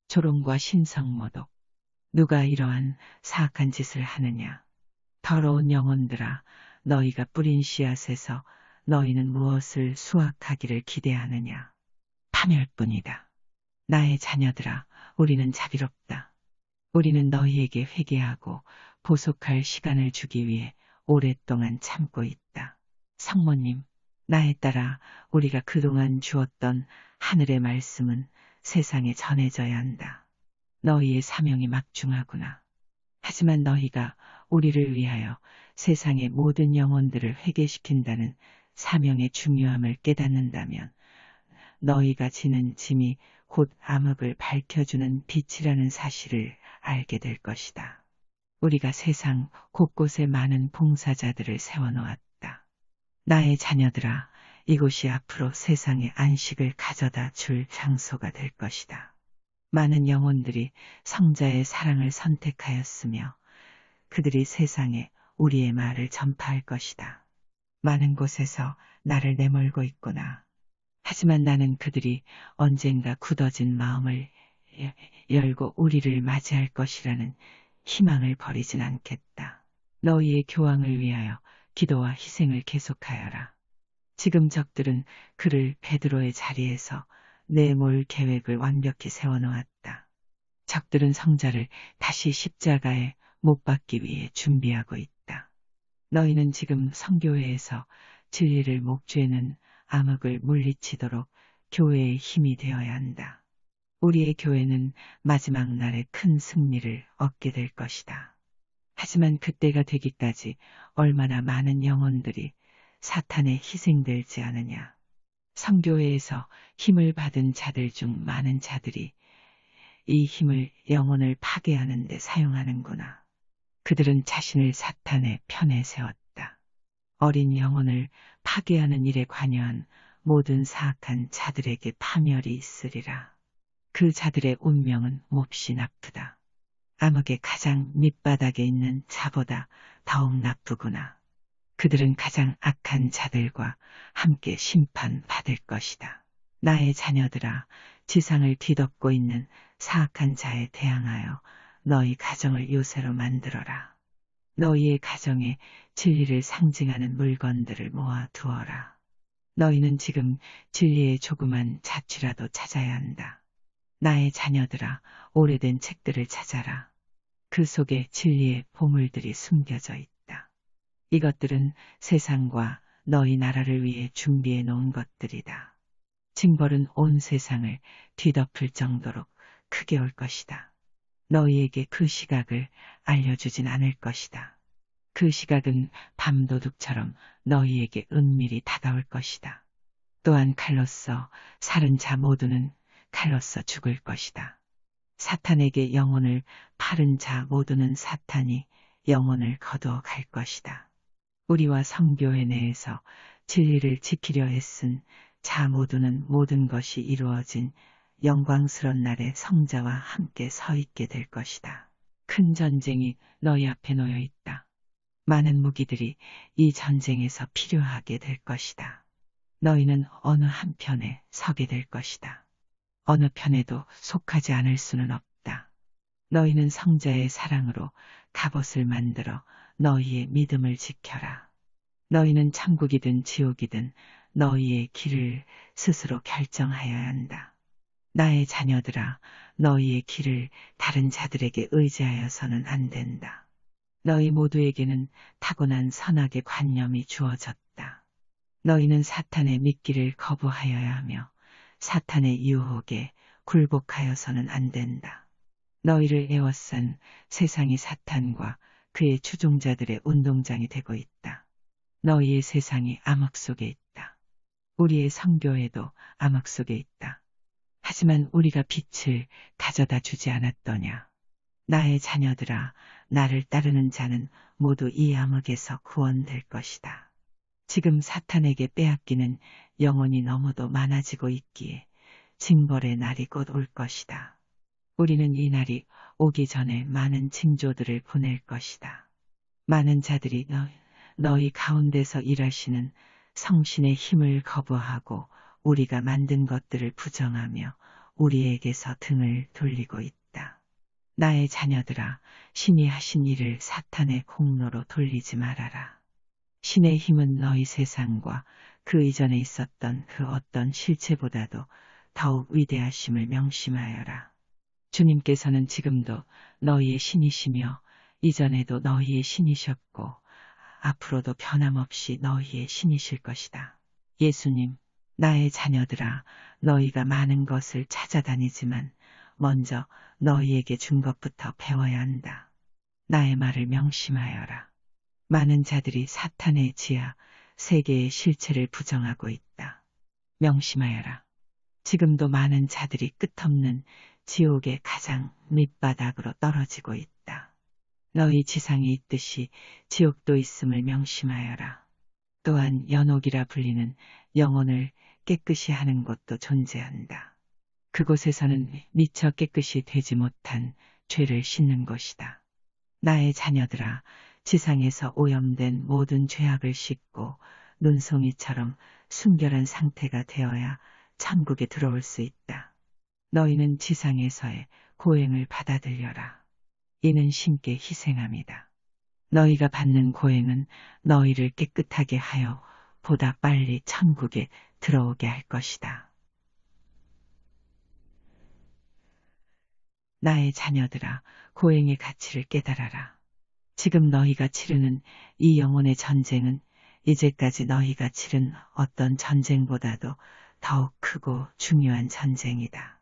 조롱과 신성모독. 누가 이러한 사악한 짓을 하느냐. 더러운 영혼들아, 너희가 뿌린 씨앗에서 너희는 무엇을 수확하기를 기대하느냐. 파멸뿐이다. 나의 자녀들아, 우리는 자비롭다. 우리는 너희에게 회개하고 보속할 시간을 주기 위해 오랫동안 참고 있다. 성모님, 나에 따라 우리가 그동안 주었던 하늘의 말씀은 세상에 전해져야 한다. 너희의 사명이 막중하구나. 하지만 너희가 우리를 위하여 세상의 모든 영혼들을 회개시킨다는 사명의 중요함을 깨닫는다면 너희가 지는 짐이 곧 암흑을 밝혀주는 빛이라는 사실을 알게 될 것이다. 우리가 세상 곳곳에 많은 봉사자들을 세워놓았다. 나의 자녀들아, 이곳이 앞으로 세상에 안식을 가져다 줄 장소가 될 것이다. 많은 영혼들이 성자의 사랑을 선택하였으며 그들이 세상에 우리의 말을 전파할 것이다. 많은 곳에서 나를 내몰고 있구나. 하지만 나는 그들이 언젠가 굳어진 마음을 열고 우리를 맞이할 것이라는 희망을 버리진 않겠다. 너희의 교황을 위하여 기도와 희생을 계속하여라. 지금 적들은 그를 베드로의 자리에서 내몰 계획을 완벽히 세워놓았다. 적들은 성자를 다시 십자가에 못 박기 위해 준비하고 있다. 너희는 지금 성교회에서 진리를 목죄는 암흑을 물리치도록 교회의 힘이 되어야 한다. 우리의 교회는 마지막 날에 큰 승리를 얻게 될 것이다. 하지만 그때가 되기까지 얼마나 많은 영혼들이 사탄에 희생되지 않으냐. 성교회에서 힘을 받은 자들 중 많은 자들이 이 힘을 영혼을 파괴하는 데 사용하는구나. 그들은 자신을 사탄의 편에 세웠다. 어린 영혼을 파괴하는 일에 관여한 모든 사악한 자들에게 파멸이 있으리라. 그 자들의 운명은 몹시 나쁘다. 암흑의 가장 밑바닥에 있는 자보다 더욱 나쁘구나. 그들은 가장 악한 자들과 함께 심판받을 것이다. 나의 자녀들아, 지상을 뒤덮고 있는 사악한 자에 대항하여 너희 가정을 요새로 만들어라. 너희의 가정에 진리를 상징하는 물건들을 모아 두어라. 너희는 지금 진리의 조그만 자취라도 찾아야 한다. 나의 자녀들아, 오래된 책들을 찾아라. 그 속에 진리의 보물들이 숨겨져 있다. 이것들은 세상과 너희 나라를 위해 준비해 놓은 것들이다. 징벌은 온 세상을 뒤덮을 정도로 크게 올 것이다. 너희에게 그 시각을 알려주진 않을 것이다. 그 시각은 밤도둑처럼 너희에게 은밀히 다가올 것이다. 또한 칼로써 살은 자 모두는 칼로써 죽을 것이다. 사탄에게 영혼을 팔은 자 모두는 사탄이 영혼을 거두어 갈 것이다. 우리와 성교회 내에서 진리를 지키려 애쓴 자 모두는 모든 것이 이루어진 영광스런 날에 성자와 함께 서 있게 될 것이다. 큰 전쟁이 너희 앞에 놓여 있다. 많은 무기들이 이 전쟁에서 필요하게 될 것이다. 너희는 어느 한편에 서게 될 것이다. 어느 편에도 속하지 않을 수는 없다. 너희는 성자의 사랑으로 갑옷을 만들어 너희의 믿음을 지켜라. 너희는 천국이든 지옥이든 너희의 길을 스스로 결정하여야 한다. 나의 자녀들아, 너희의 길을 다른 자들에게 의지하여서는 안 된다. 너희 모두에게는 타고난 선악의 관념이 주어졌다. 너희는 사탄의 미끼를 거부하여야 하며 사탄의 유혹에 굴복하여서는 안 된다. 너희를 에워싼 세상이 사탄과 그의 추종자들의 운동장이 되고 있다. 너희의 세상이 암흑 속에 있다. 우리의 성교에도 암흑 속에 있다. 하지만 우리가 빛을 가져다 주지 않았더냐. 나의 자녀들아, 나를 따르는 자는 모두 이 암흑에서 구원될 것이다. 지금 사탄에게 빼앗기는 영혼이 너무도 많아지고 있기에 징벌의 날이 곧 올 것이다. 우리는 이 날이 오기 전에 많은 징조들을 보낼 것이다. 많은 자들이 너희 가운데서 일하시는 성신의 힘을 거부하고 우리가 만든 것들을 부정하며 우리에게서 등을 돌리고 있다. 나의 자녀들아, 신이 하신 일을 사탄의 공로로 돌리지 말아라. 신의 힘은 너희 세상과 그 이전에 있었던 그 어떤 실체보다도 더욱 위대하심을 명심하여라. 주님께서는 지금도 너희의 신이시며 이전에도 너희의 신이셨고 앞으로도 변함없이 너희의 신이실 것이다. 예수님, 나의 자녀들아, 너희가 많은 것을 찾아다니지만 먼저 너희에게 준 것부터 배워야 한다. 나의 말을 명심하여라. 많은 자들이 사탄의 지하, 세계의 실체를 부정하고 있다. 명심하여라. 지금도 많은 자들이 끝없는 지옥의 가장 밑바닥으로 떨어지고 있다. 너희 지상이 있듯이 지옥도 있음을 명심하여라. 또한 연옥이라 불리는 영혼을 깨끗이 하는 곳도 존재한다. 그곳에서는 미처 깨끗이 되지 못한 죄를 씻는 곳이다. 나의 자녀들아, 지상에서 오염된 모든 죄악을 씻고 눈송이처럼 순결한 상태가 되어야 천국에 들어올 수 있다. 너희는 지상에서의 고행을 받아들여라. 이는 신께 희생함이다. 너희가 받는 고행은 너희를 깨끗하게 하여 보다 빨리 천국에 들어오게 할 것이다. 나의 자녀들아, 고행의 가치를 깨달아라. 지금 너희가 치르는 이 영혼의 전쟁은 이제까지 너희가 치른 어떤 전쟁보다도 더욱 크고 중요한 전쟁이다.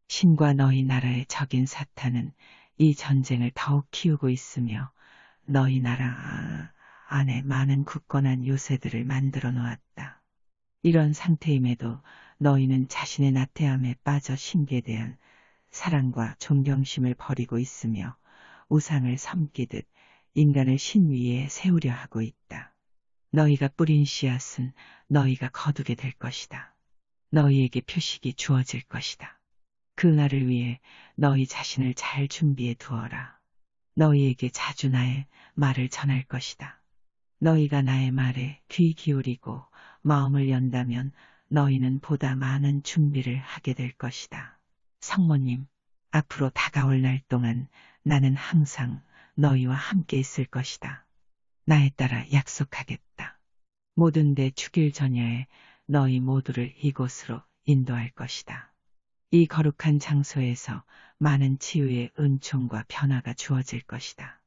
신과 너희 나라의 적인 사탄은 이 전쟁을 더욱 키우고 있으며 너희 나라 안에 많은 굳건한 요새들을 만들어 놓았다. 이런 상태임에도 너희는 자신의 나태함에 빠져 신께 대한 사랑과 존경심을 버리고 있으며 우상을 섬기듯 인간을 신 위에 세우려 하고 있다. 너희가 뿌린 씨앗은 너희가 거두게 될 것이다. 너희에게 표식이 주어질 것이다. 그 날을 위해 너희 자신을 잘 준비해 두어라. 너희에게 자주 나의 말을 전할 것이다. 너희가 나의 말에 귀 기울이고 마음을 연다면 너희는 보다 많은 준비를 하게 될 것이다. 성모님, 앞으로 다가올 날 동안 나는 항상 너희와 함께 있을 것이다. 나에 따라 약속하겠다. 모든 내 축일 전야에 너희 모두를 이곳으로 인도할 것이다. 이 거룩한 장소에서 많은 치유의 은총과 변화가 주어질 것이다.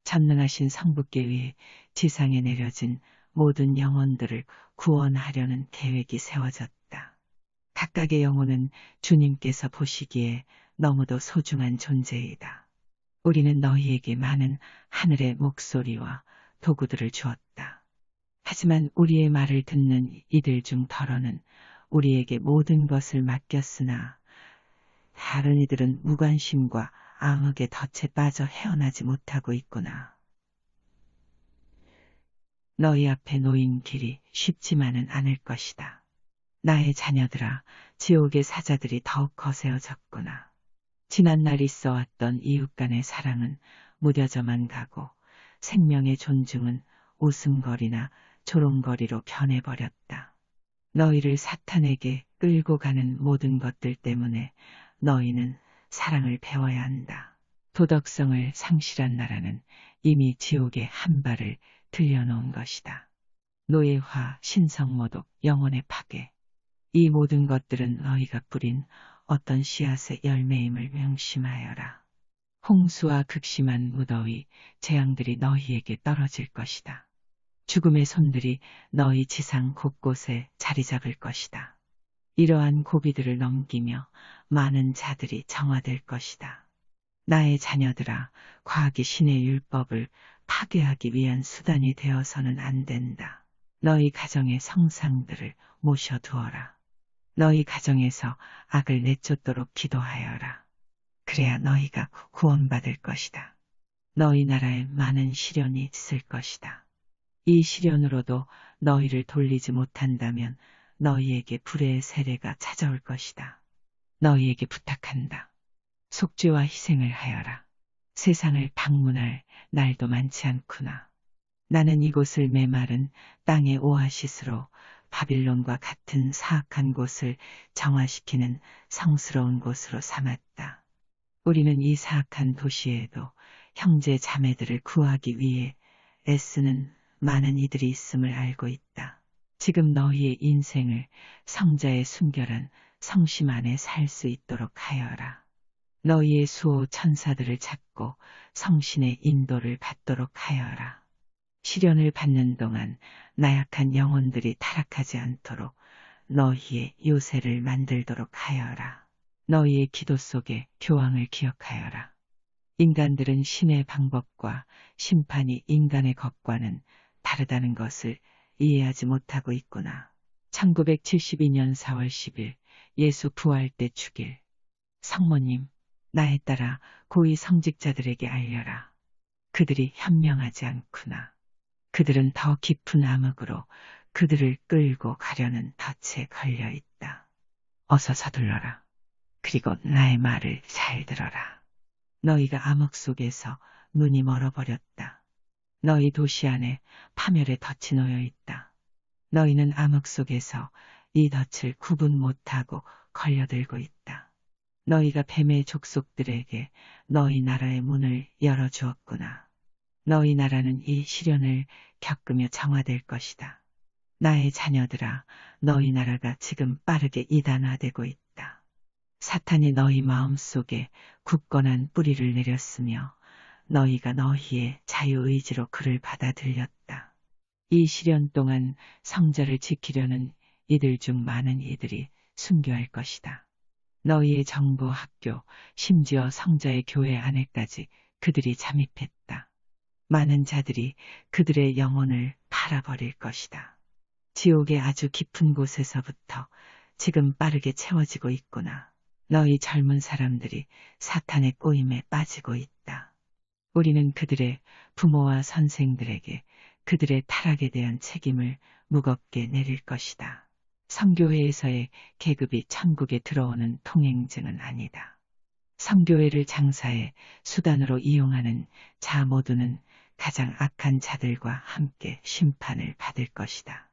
전능하신 성부께 의해 지상에 내려진 모든 영혼들을 구원하려는 계획이 세워졌다. 각각의 영혼은 주님께서 보시기에 너무도 소중한 존재이다. 우리는 너희에게 많은 하늘의 목소리와 도구들을 주었다. 하지만 우리의 말을 듣는 이들 중 더러는 우리에게 모든 것을 맡겼으나 다른 이들은 무관심과 암흑의 덫에 빠져 헤어나지 못하고 있구나. 너희 앞에 놓인 길이 쉽지만은 않을 것이다. 나의 자녀들아, 지옥의 사자들이 더욱 거세어졌구나. 지난날 있어왔던 이웃 간의 사랑은 무뎌져만 가고 생명의 존중은 웃음거리나 조롱거리로 변해버렸다. 너희를 사탄에게 끌고 가는 모든 것들 때문에 너희는 사랑을 배워야 한다. 도덕성을 상실한 나라는 이미 지옥의 한 발을 들여놓은 것이다. 노예화, 신성모독, 영혼의 파괴. 이 모든 것들은 너희가 뿌린 어떤 씨앗의 열매임을 명심하여라. 홍수와 극심한 무더위, 재앙들이 너희에게 떨어질 것이다. 죽음의 손들이 너희 지상 곳곳에 자리 잡을 것이다. 이러한 고비들을 넘기며 많은 자들이 정화될 것이다. 나의 자녀들아, 과학이 신의 율법을 파괴하기 위한 수단이 되어서는 안 된다. 너희 가정의 성상들을 모셔두어라. 너희 가정에서 악을 내쫓도록 기도하여라. 그래야 너희가 구원받을 것이다. 너희 나라에 많은 시련이 있을 것이다. 이 시련으로도 너희를 돌리지 못한다면 너희에게 불의 세례가 찾아올 것이다. 너희에게 부탁한다. 속죄와 희생을 하여라. 세상을 방문할 날도 많지 않구나. 나는 이곳을 메마른 땅의 오아시스로 바빌론과 같은 사악한 곳을 정화시키는 성스러운 곳으로 삼았다. 우리는 이 사악한 도시에도 형제 자매들을 구하기 위해 애쓰는 많은 이들이 있음을 알고 있다. 지금 너희의 인생을 성자의 순결한 성심 안에 살 수 있도록 하여라. 너희의 수호 천사들을 찾고 성신의 인도를 받도록 하여라. 시련을 받는 동안 나약한 영혼들이 타락하지 않도록 너희의 요새를 만들도록 하여라. 너희의 기도 속에 교황을 기억하여라. 인간들은 신의 방법과 심판이 인간의 것과는 다르다는 것을 이해하지 못하고 있구나. 1972년 4월 10일 예수 부활 때 주길. 성모님, 나에 따라 고위 성직자들에게 알려라. 그들이 현명하지 않구나. 그들은 더 깊은 암흑으로 그들을 끌고 가려는 덫에 걸려 있다. 어서 서둘러라. 그리고 나의 말을 잘 들어라. 너희가 암흑 속에서 눈이 멀어버렸다. 너희 도시 안에 파멸의 덫이 놓여 있다. 너희는 암흑 속에서 이 덫을 구분 못하고 걸려들고 있다. 너희가 뱀의 족속들에게 너희 나라의 문을 열어주었구나. 너희 나라는 이 시련을 겪으며 정화될 것이다. 나의 자녀들아, 너희 나라가 지금 빠르게 이단화되고 있다. 사탄이 너희 마음속에 굳건한 뿌리를 내렸으며 너희가 너희의 자유의지로 그를 받아들였다. 이 시련 동안 성자를 지키려는 이들 중 많은 이들이 순교할 것이다. 너희의 정부 학교, 심지어 성자의 교회 안에까지 그들이 잠입했다. 많은 자들이 그들의 영혼을 팔아버릴 것이다. 지옥의 아주 깊은 곳에서부터 지금 빠르게 채워지고 있구나. 너희 젊은 사람들이 사탄의 꼬임에 빠지고 있다. 우리는 그들의 부모와 선생들에게 그들의 타락에 대한 책임을 무겁게 내릴 것이다. 성교회에서의 계급이 천국에 들어오는 통행증은 아니다. 성교회를 장사의 수단으로 이용하는 자 모두는 가장 악한 자들과 함께 심판을 받을 것이다.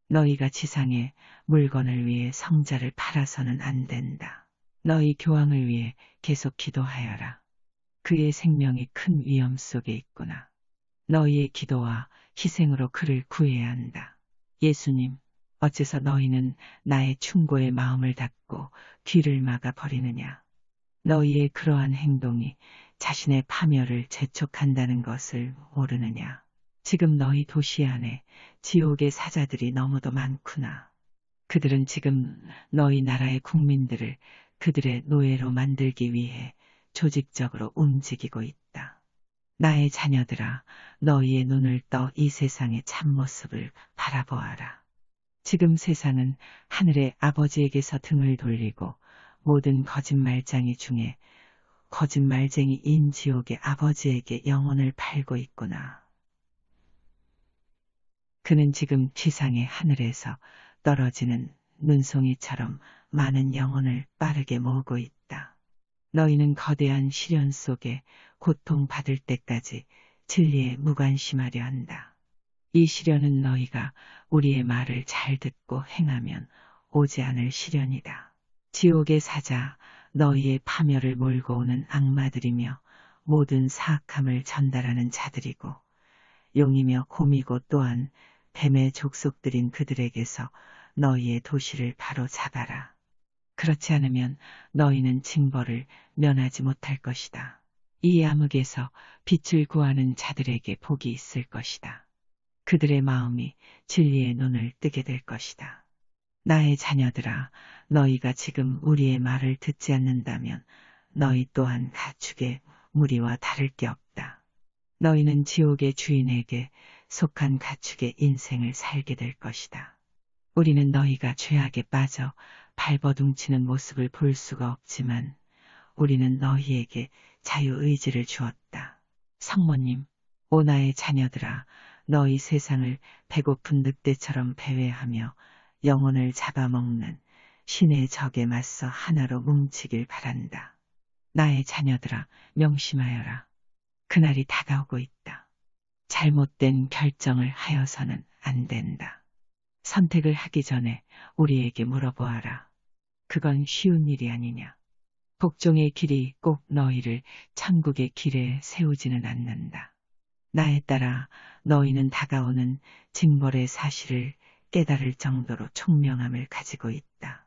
너희가 지상의 물건을 위해 성자를 팔아서는 안 된다. 너희 교황을 위해 계속 기도하여라. 그의 생명이 큰 위험 속에 있구나. 너희의 기도와 희생으로 그를 구해야 한다. 예수님, 어째서 너희는 나의 충고에 마음을 닫고 귀를 막아 버리느냐. 너희의 그러한 행동이 자신의 파멸을 재촉한다는 것을 모르느냐. 지금 너희 도시 안에 지옥의 사자들이 너무도 많구나. 그들은 지금 너희 나라의 국민들을 그들의 노예로 만들기 위해 조직적으로 움직이고 있다. 나의 자녀들아, 너희의 눈을 떠 이 세상의 참모습을 바라보아라. 지금 세상은 하늘의 아버지에게서 등을 돌리고 모든 거짓말쟁이 중에 거짓말쟁이인 지옥의 아버지에게 영혼을 팔고 있구나. 그는 지금 지상의 하늘에서 떨어지는 눈송이처럼 많은 영혼을 빠르게 모으고 있다. 너희는 거대한 시련 속에 고통받을 때까지 진리에 무관심하려 한다. 이 시련은 너희가 우리의 말을 잘 듣고 행하면 오지 않을 시련이다. 지옥의 사자, 너희의 파멸을 몰고 오는 악마들이며 모든 사악함을 전달하는 자들이고 용이며 곰이고 또한 뱀의 족속들인 그들에게서 너희의 도시를 바로 잡아라. 그렇지 않으면 너희는 징벌을 면하지 못할 것이다. 이 암흑에서 빛을 구하는 자들에게 복이 있을 것이다. 그들의 마음이 진리의 눈을 뜨게 될 것이다. 나의 자녀들아, 너희가 지금 우리의 말을 듣지 않는다면 너희 또한 가축의 무리와 다를 게 없다. 너희는 지옥의 주인에게 속한 가축의 인생을 살게 될 것이다. 우리는 너희가 죄악에 빠져 발버둥치는 모습을 볼 수가 없지만 우리는 너희에게 자유의지를 주었다. 성모님, 오 나의 자녀들아, 너희 세상을 배고픈 늑대처럼 배회하며 영혼을 잡아먹는 신의 적에 맞서 하나로 뭉치길 바란다. 나의 자녀들아, 명심하여라. 그날이 다가오고 있다. 잘못된 결정을 하여서는 안 된다. 선택을 하기 전에 우리에게 물어보아라. 그건 쉬운 일이 아니냐. 복종의 길이 꼭 너희를 천국의 길에 세우지는 않는다. 나에 따라 너희는 다가오는 징벌의 사실을 깨달을 정도로 총명함을 가지고 있다.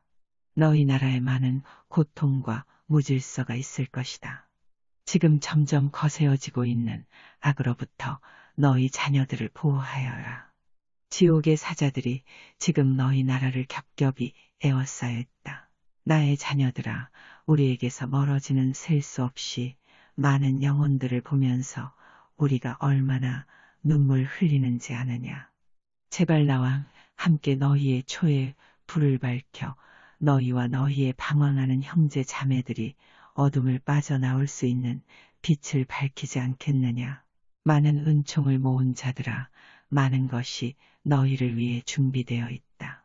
너희 나라에 많은 고통과 무질서가 있을 것이다. 지금 점점 거세어지고 있는 악으로부터 너희 자녀들을 보호하여라. 지옥의 사자들이 지금 너희 나라를 겹겹이 에워싸야 했다. 나의 자녀들아, 우리에게서 멀어지는 셀 수 없이 많은 영혼들을 보면서 우리가 얼마나 눈물 흘리는지 아느냐. 제발 나와 함께 너희의 초에 불을 밝혀 너희와 너희의 방황하는 형제 자매들이 어둠을 빠져나올 수 있는 빛을 밝히지 않겠느냐. 많은 은총을 모은 자들아, 많은 것이 너희를 위해 준비되어 있다.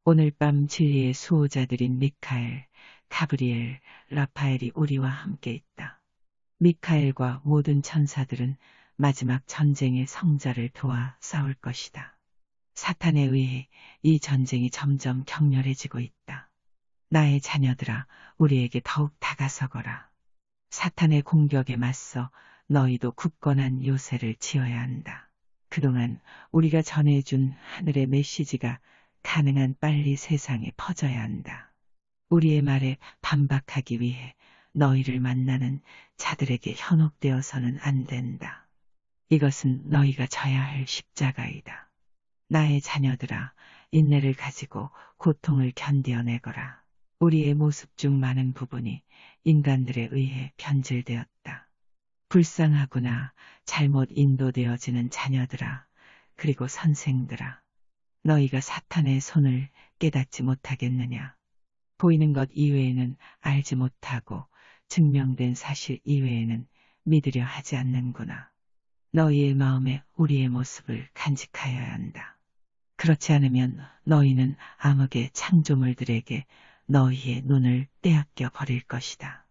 오늘 밤 진리의 수호자들인 미카엘, 가브리엘, 라파엘이 우리와 함께 있다. 미카엘과 모든 천사들은 마지막 전쟁의 성자를 도와 싸울 것이다. 사탄에 의해 이 전쟁이 점점 격렬해지고 있다. 나의 자녀들아, 우리에게 더욱 다가서거라. 사탄의 공격에 맞서 너희도 굳건한 요새를 지어야 한다. 그동안 우리가 전해준 하늘의 메시지가 가능한 빨리 세상에 퍼져야 한다. 우리의 말에 반박하기 위해 너희를 만나는 자들에게 현혹되어서는 안 된다. 이것은 너희가 져야 할 십자가이다. 나의 자녀들아, 인내를 가지고 고통을 견뎌내거라. 우리의 모습 중 많은 부분이 인간들에 의해 변질되었다. 불쌍하구나. 잘못 인도되어지는 자녀들아, 그리고 선생들아. 너희가 사탄의 손을 깨닫지 못하겠느냐. 보이는 것 이외에는 알지 못하고 증명된 사실 이외에는 믿으려 하지 않는구나. 너희의 마음에 우리의 모습을 간직하여야 한다. 그렇지 않으면 너희는 암흑의 창조물들에게 너희의 눈을 빼앗겨 버릴 것이다.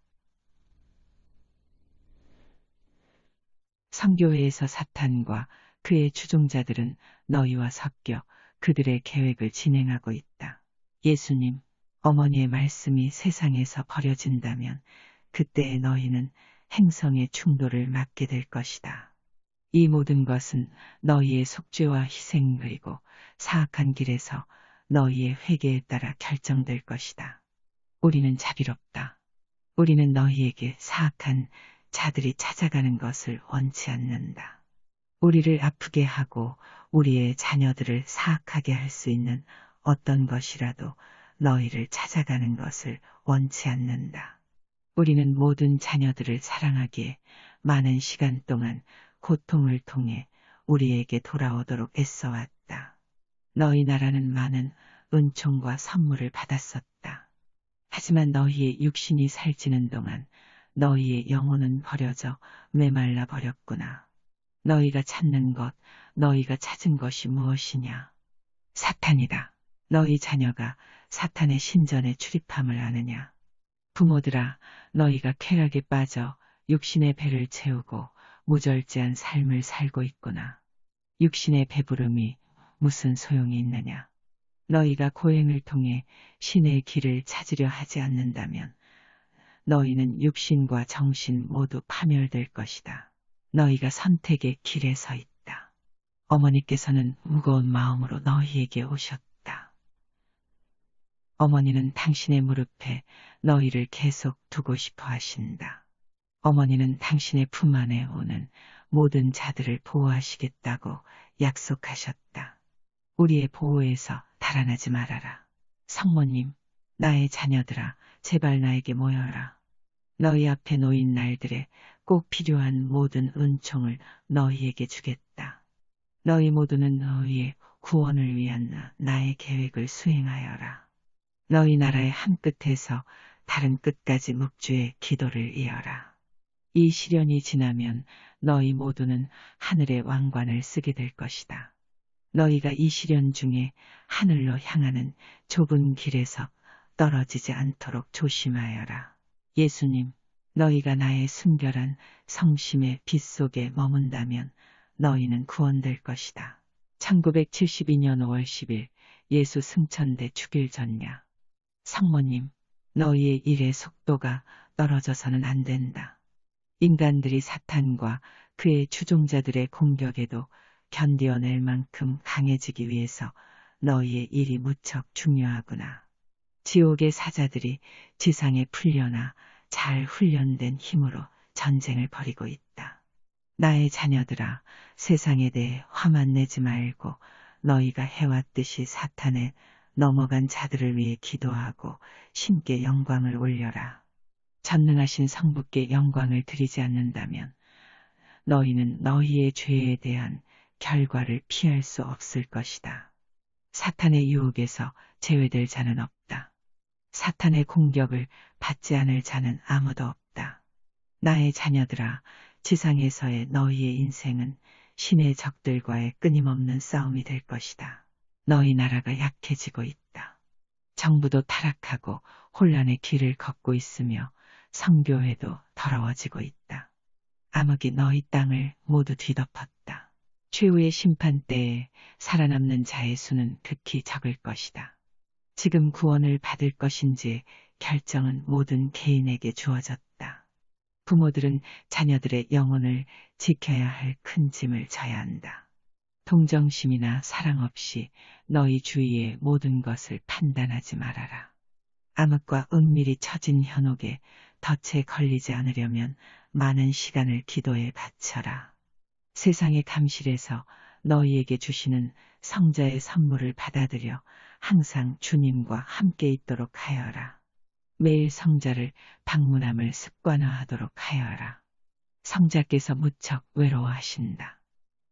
선교회에서 사탄과 그의 추종자들은 너희와 섞여 그들의 계획을 진행하고 있다. 예수님, 어머니의 말씀이 세상에서 버려진다면 그때의 너희는 행성의 충돌을 맞게 될 것이다. 이 모든 것은 너희의 속죄와 희생 그리고 사악한 길에서 너희의 회개에 따라 결정될 것이다. 우리는 자비롭다. 우리는 너희에게 사악한 자들이 찾아가는 것을 원치 않는다. 우리를 아프게 하고 우리의 자녀들을 사악하게 할 수 있는 어떤 것이라도 너희를 찾아가는 것을 원치 않는다. 우리는 모든 자녀들을 사랑하기에 많은 시간 동안 고통을 통해 우리에게 돌아오도록 애써왔다. 너희 나라는 많은 은총과 선물을 받았었다. 하지만 너희의 육신이 살찌는 동안 너희의 영혼은 버려져 메말라 버렸구나. 너희가 찾는 것, 너희가 찾은 것이 무엇이냐? 사탄이다. 너희 자녀가 사탄의 신전에 출입함을 아느냐? 부모들아, 너희가 쾌락에 빠져 육신의 배를 채우고 무절제한 삶을 살고 있구나. 육신의 배부름이 무슨 소용이 있느냐? 너희가 고행을 통해 신의 길을 찾으려 하지 않는다면 너희는 육신과 정신 모두 파멸될 것이다. 너희가 선택의 길에 서 있다. 어머니께서는 무거운 마음으로 너희에게 오셨다. 어머니는 당신의 무릎에 너희를 계속 두고 싶어 하신다. 어머니는 당신의 품 안에 오는 모든 자들을 보호하시겠다고 약속하셨다. 우리의 보호에서 달아나지 말아라. 성모님, 나의 자녀들아, 제발 나에게 모여라. 너희 앞에 놓인 날들에 꼭 필요한 모든 은총을 너희에게 주겠다. 너희 모두는 너희의 구원을 위한 나의 계획을 수행하여라. 너희 나라의 한 끝에서 다른 끝까지 묵주의 기도를 이어라. 이 시련이 지나면 너희 모두는 하늘의 왕관을 쓰게 될 것이다. 너희가 이 시련 중에 하늘로 향하는 좁은 길에서 떨어지지 않도록 조심하여라. 예수님, 너희가 나의 순결한 성심의 빛 속에 머문다면 너희는 구원될 것이다. 1972년 5월 10일 예수 승천대 축일 전야. 성모님, 너희의 일의 속도가 떨어져서는 안 된다. 인간들이 사탄과 그의 추종자들의 공격에도 견디어낼 만큼 강해지기 위해서 너희의 일이 무척 중요하구나. 지옥의 사자들이 지상에 풀려나 잘 훈련된 힘으로 전쟁을 벌이고 있다. 나의 자녀들아, 세상에 대해 화만 내지 말고 너희가 해왔듯이 사탄에 넘어간 자들을 위해 기도하고 신께 영광을 올려라. 전능하신 성부께 영광을 드리지 않는다면 너희는 너희의 죄에 대한 결과를 피할 수 없을 것이다. 사탄의 유혹에서 제외될 자는 없다. 사탄의 공격을 받지 않을 자는 아무도 없다. 나의 자녀들아, 지상에서의 너희의 인생은 신의 적들과의 끊임없는 싸움이 될 것이다. 너희 나라가 약해지고 있다. 정부도 타락하고 혼란의 길을 걷고 있으며 성교회도 더러워지고 있다. 암흑이 너희 땅을 모두 뒤덮었다. 최후의 심판 때에 살아남는 자의 수는 극히 적을 것이다. 지금 구원을 받을 것인지 결정은 모든 개인에게 주어졌다. 부모들은 자녀들의 영혼을 지켜야 할 큰 짐을 져야 한다. 동정심이나 사랑 없이 너희 주위의 모든 것을 판단하지 말아라. 암흑과 은밀히 처진 현혹에 덫에 걸리지 않으려면 많은 시간을 기도에 바쳐라. 세상의 감실에서 너희에게 주시는 성자의 선물을 받아들여 항상 주님과 함께 있도록 하여라. 매일 성자를 방문함을 습관화하도록 하여라. 성자께서 무척 외로워하신다.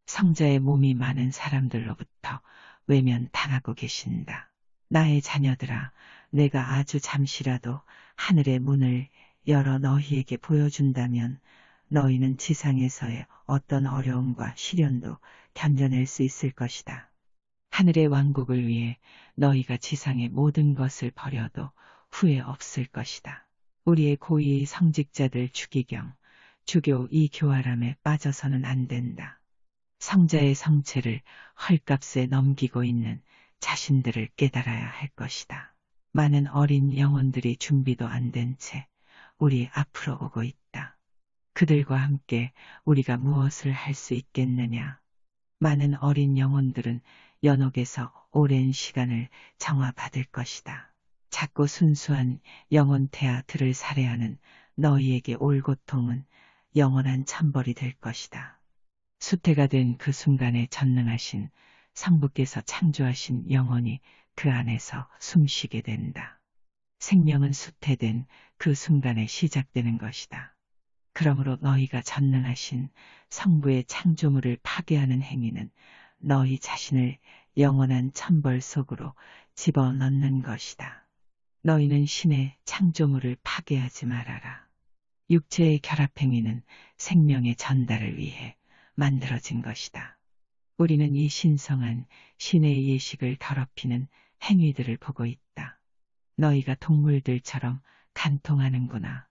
성자의 몸이 많은 사람들로부터 외면당하고 계신다. 나의 자녀들아, 내가 아주 잠시라도 하늘의 문을 열어 너희에게 보여준다면 너희는 지상에서의 어떤 어려움과 시련도 견뎌낼 수 있을 것이다. 하늘의 왕국을 위해 너희가 지상의 모든 것을 버려도 후회 없을 것이다. 우리의 고위 성직자들 추기경, 주교 이 교활함에 빠져서는 안 된다. 성자의 성체를 헐값에 넘기고 있는 자신들을 깨달아야 할 것이다. 많은 어린 영혼들이 준비도 안 된 채 우리 앞으로 오고 있다. 그들과 함께 우리가 무엇을 할 수 있겠느냐? 많은 어린 영혼들은 연옥에서 오랜 시간을 정화받을 것이다. 작고 순수한 영혼 태아들을 살해하는 너희에게 올 고통은 영원한 천벌이 될 것이다. 수태가 된 그 순간에 전능하신 성부께서 창조하신 영혼이 그 안에서 숨쉬게 된다. 생명은 수태된 그 순간에 시작되는 것이다. 그러므로 너희가 전능하신 성부의 창조물을 파괴하는 행위는 너희 자신을 영원한 천벌 속으로 집어넣는 것이다. 너희는 신의 창조물을 파괴하지 말아라. 육체의 결합행위는 생명의 전달을 위해 만들어진 것이다. 우리는 이 신성한 신의 예식을 더럽히는 행위들을 보고 있다. 너희가 동물들처럼 간통하는구나.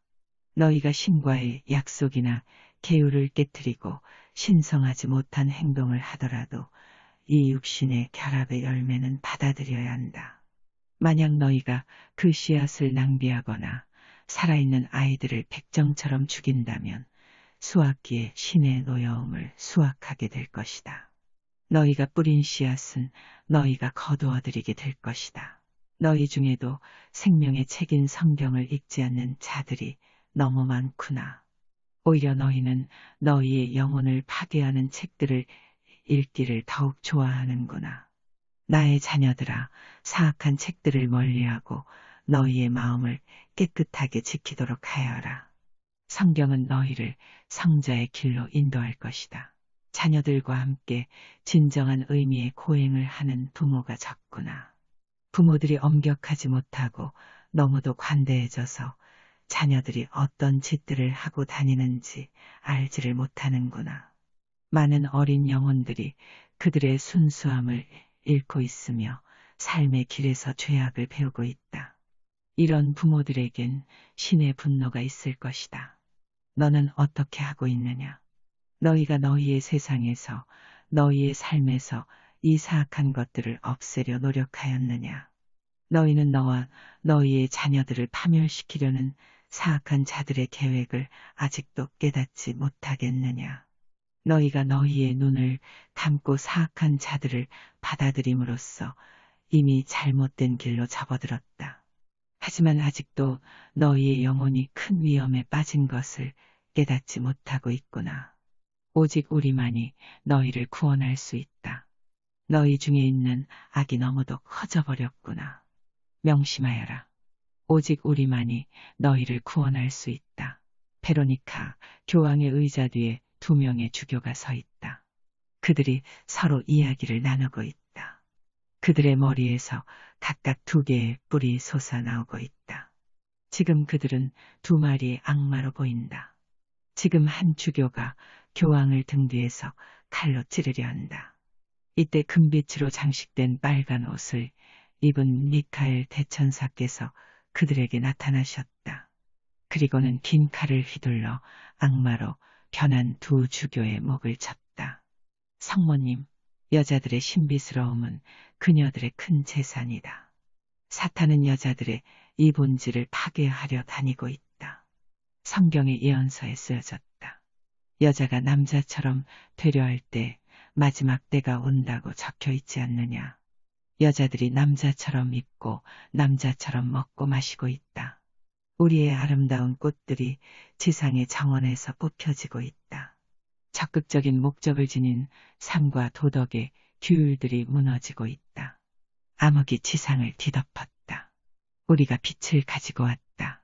너희가 신과의 약속이나 계율을 깨뜨리고 신성하지 못한 행동을 하더라도 이 육신의 결합의 열매는 받아들여야 한다. 만약 너희가 그 씨앗을 낭비하거나 살아있는 아이들을 백정처럼 죽인다면 수확기에 신의 노여움을 수확하게 될 것이다. 너희가 뿌린 씨앗은 너희가 거두어들이게 될 것이다. 너희 중에도 생명의 책인 성경을 읽지 않는 자들이 너무 많구나. 오히려 너희는 너희의 영혼을 파괴하는 책들을 읽기를 더욱 좋아하는구나. 나의 자녀들아, 사악한 책들을 멀리하고 너희의 마음을 깨끗하게 지키도록 하여라. 성경은 너희를 성자의 길로 인도할 것이다. 자녀들과 함께 진정한 의미의 고행을 하는 부모가 적구나. 부모들이 엄격하지 못하고 너무도 관대해져서 자녀들이 어떤 짓들을 하고 다니는지 알지를 못하는구나. 많은 어린 영혼들이 그들의 순수함을 잃고 있으며 삶의 길에서 죄악을 배우고 있다. 이런 부모들에겐 신의 분노가 있을 것이다. 너는 어떻게 하고 있느냐? 너희가 너희의 세상에서, 너희의 삶에서 이 사악한 것들을 없애려 노력하였느냐? 너희는 너와 너희의 자녀들을 파멸시키려는 사악한 자들의 계획을 아직도 깨닫지 못하겠느냐? 너희가 너희의 눈을 감고 사악한 자들을 받아들임으로써 이미 잘못된 길로 접어들었다. 하지만 아직도 너희의 영혼이 큰 위험에 빠진 것을 깨닫지 못하고 있구나. 오직 우리만이 너희를 구원할 수 있다. 너희 중에 있는 악이 너무도 커져버렸구나. 명심하여라. 오직 우리만이 너희를 구원할 수 있다. 베로니카, 교황의 의자 뒤에 2명의 주교가 서 있다. 그들이 서로 이야기를 나누고 있다. 그들의 머리에서 각각 2개의 뿔이 솟아나오고 있다. 지금 그들은 2마리의 악마로 보인다. 지금 한 주교가 교황을 등 뒤에서 칼로 찌르려 한다. 이때 금빛으로 장식된 빨간 옷을 입은 미카엘 대천사께서 그들에게 나타나셨다. 그리고는 긴 칼을 휘둘러 악마로 변한 2 주교의 목을 쳤다. 성모님, 여자들의 신비스러움은 그녀들의 큰 재산이다. 사탄은 여자들의 이 본질을 파괴하려 다니고 있다. 성경의 예언서에 쓰여졌다. 여자가 남자처럼 되려 할 때 마지막 때가 온다고 적혀 있지 않느냐. 여자들이 남자처럼 입고 남자처럼 먹고 마시고 있다. 우리의 아름다운 꽃들이 지상의 정원에서 뽑혀지고 있다. 적극적인 목적을 지닌 삶과 도덕의 규율들이 무너지고 있다. 암흑이 지상을 뒤덮었다. 우리가 빛을 가지고 왔다.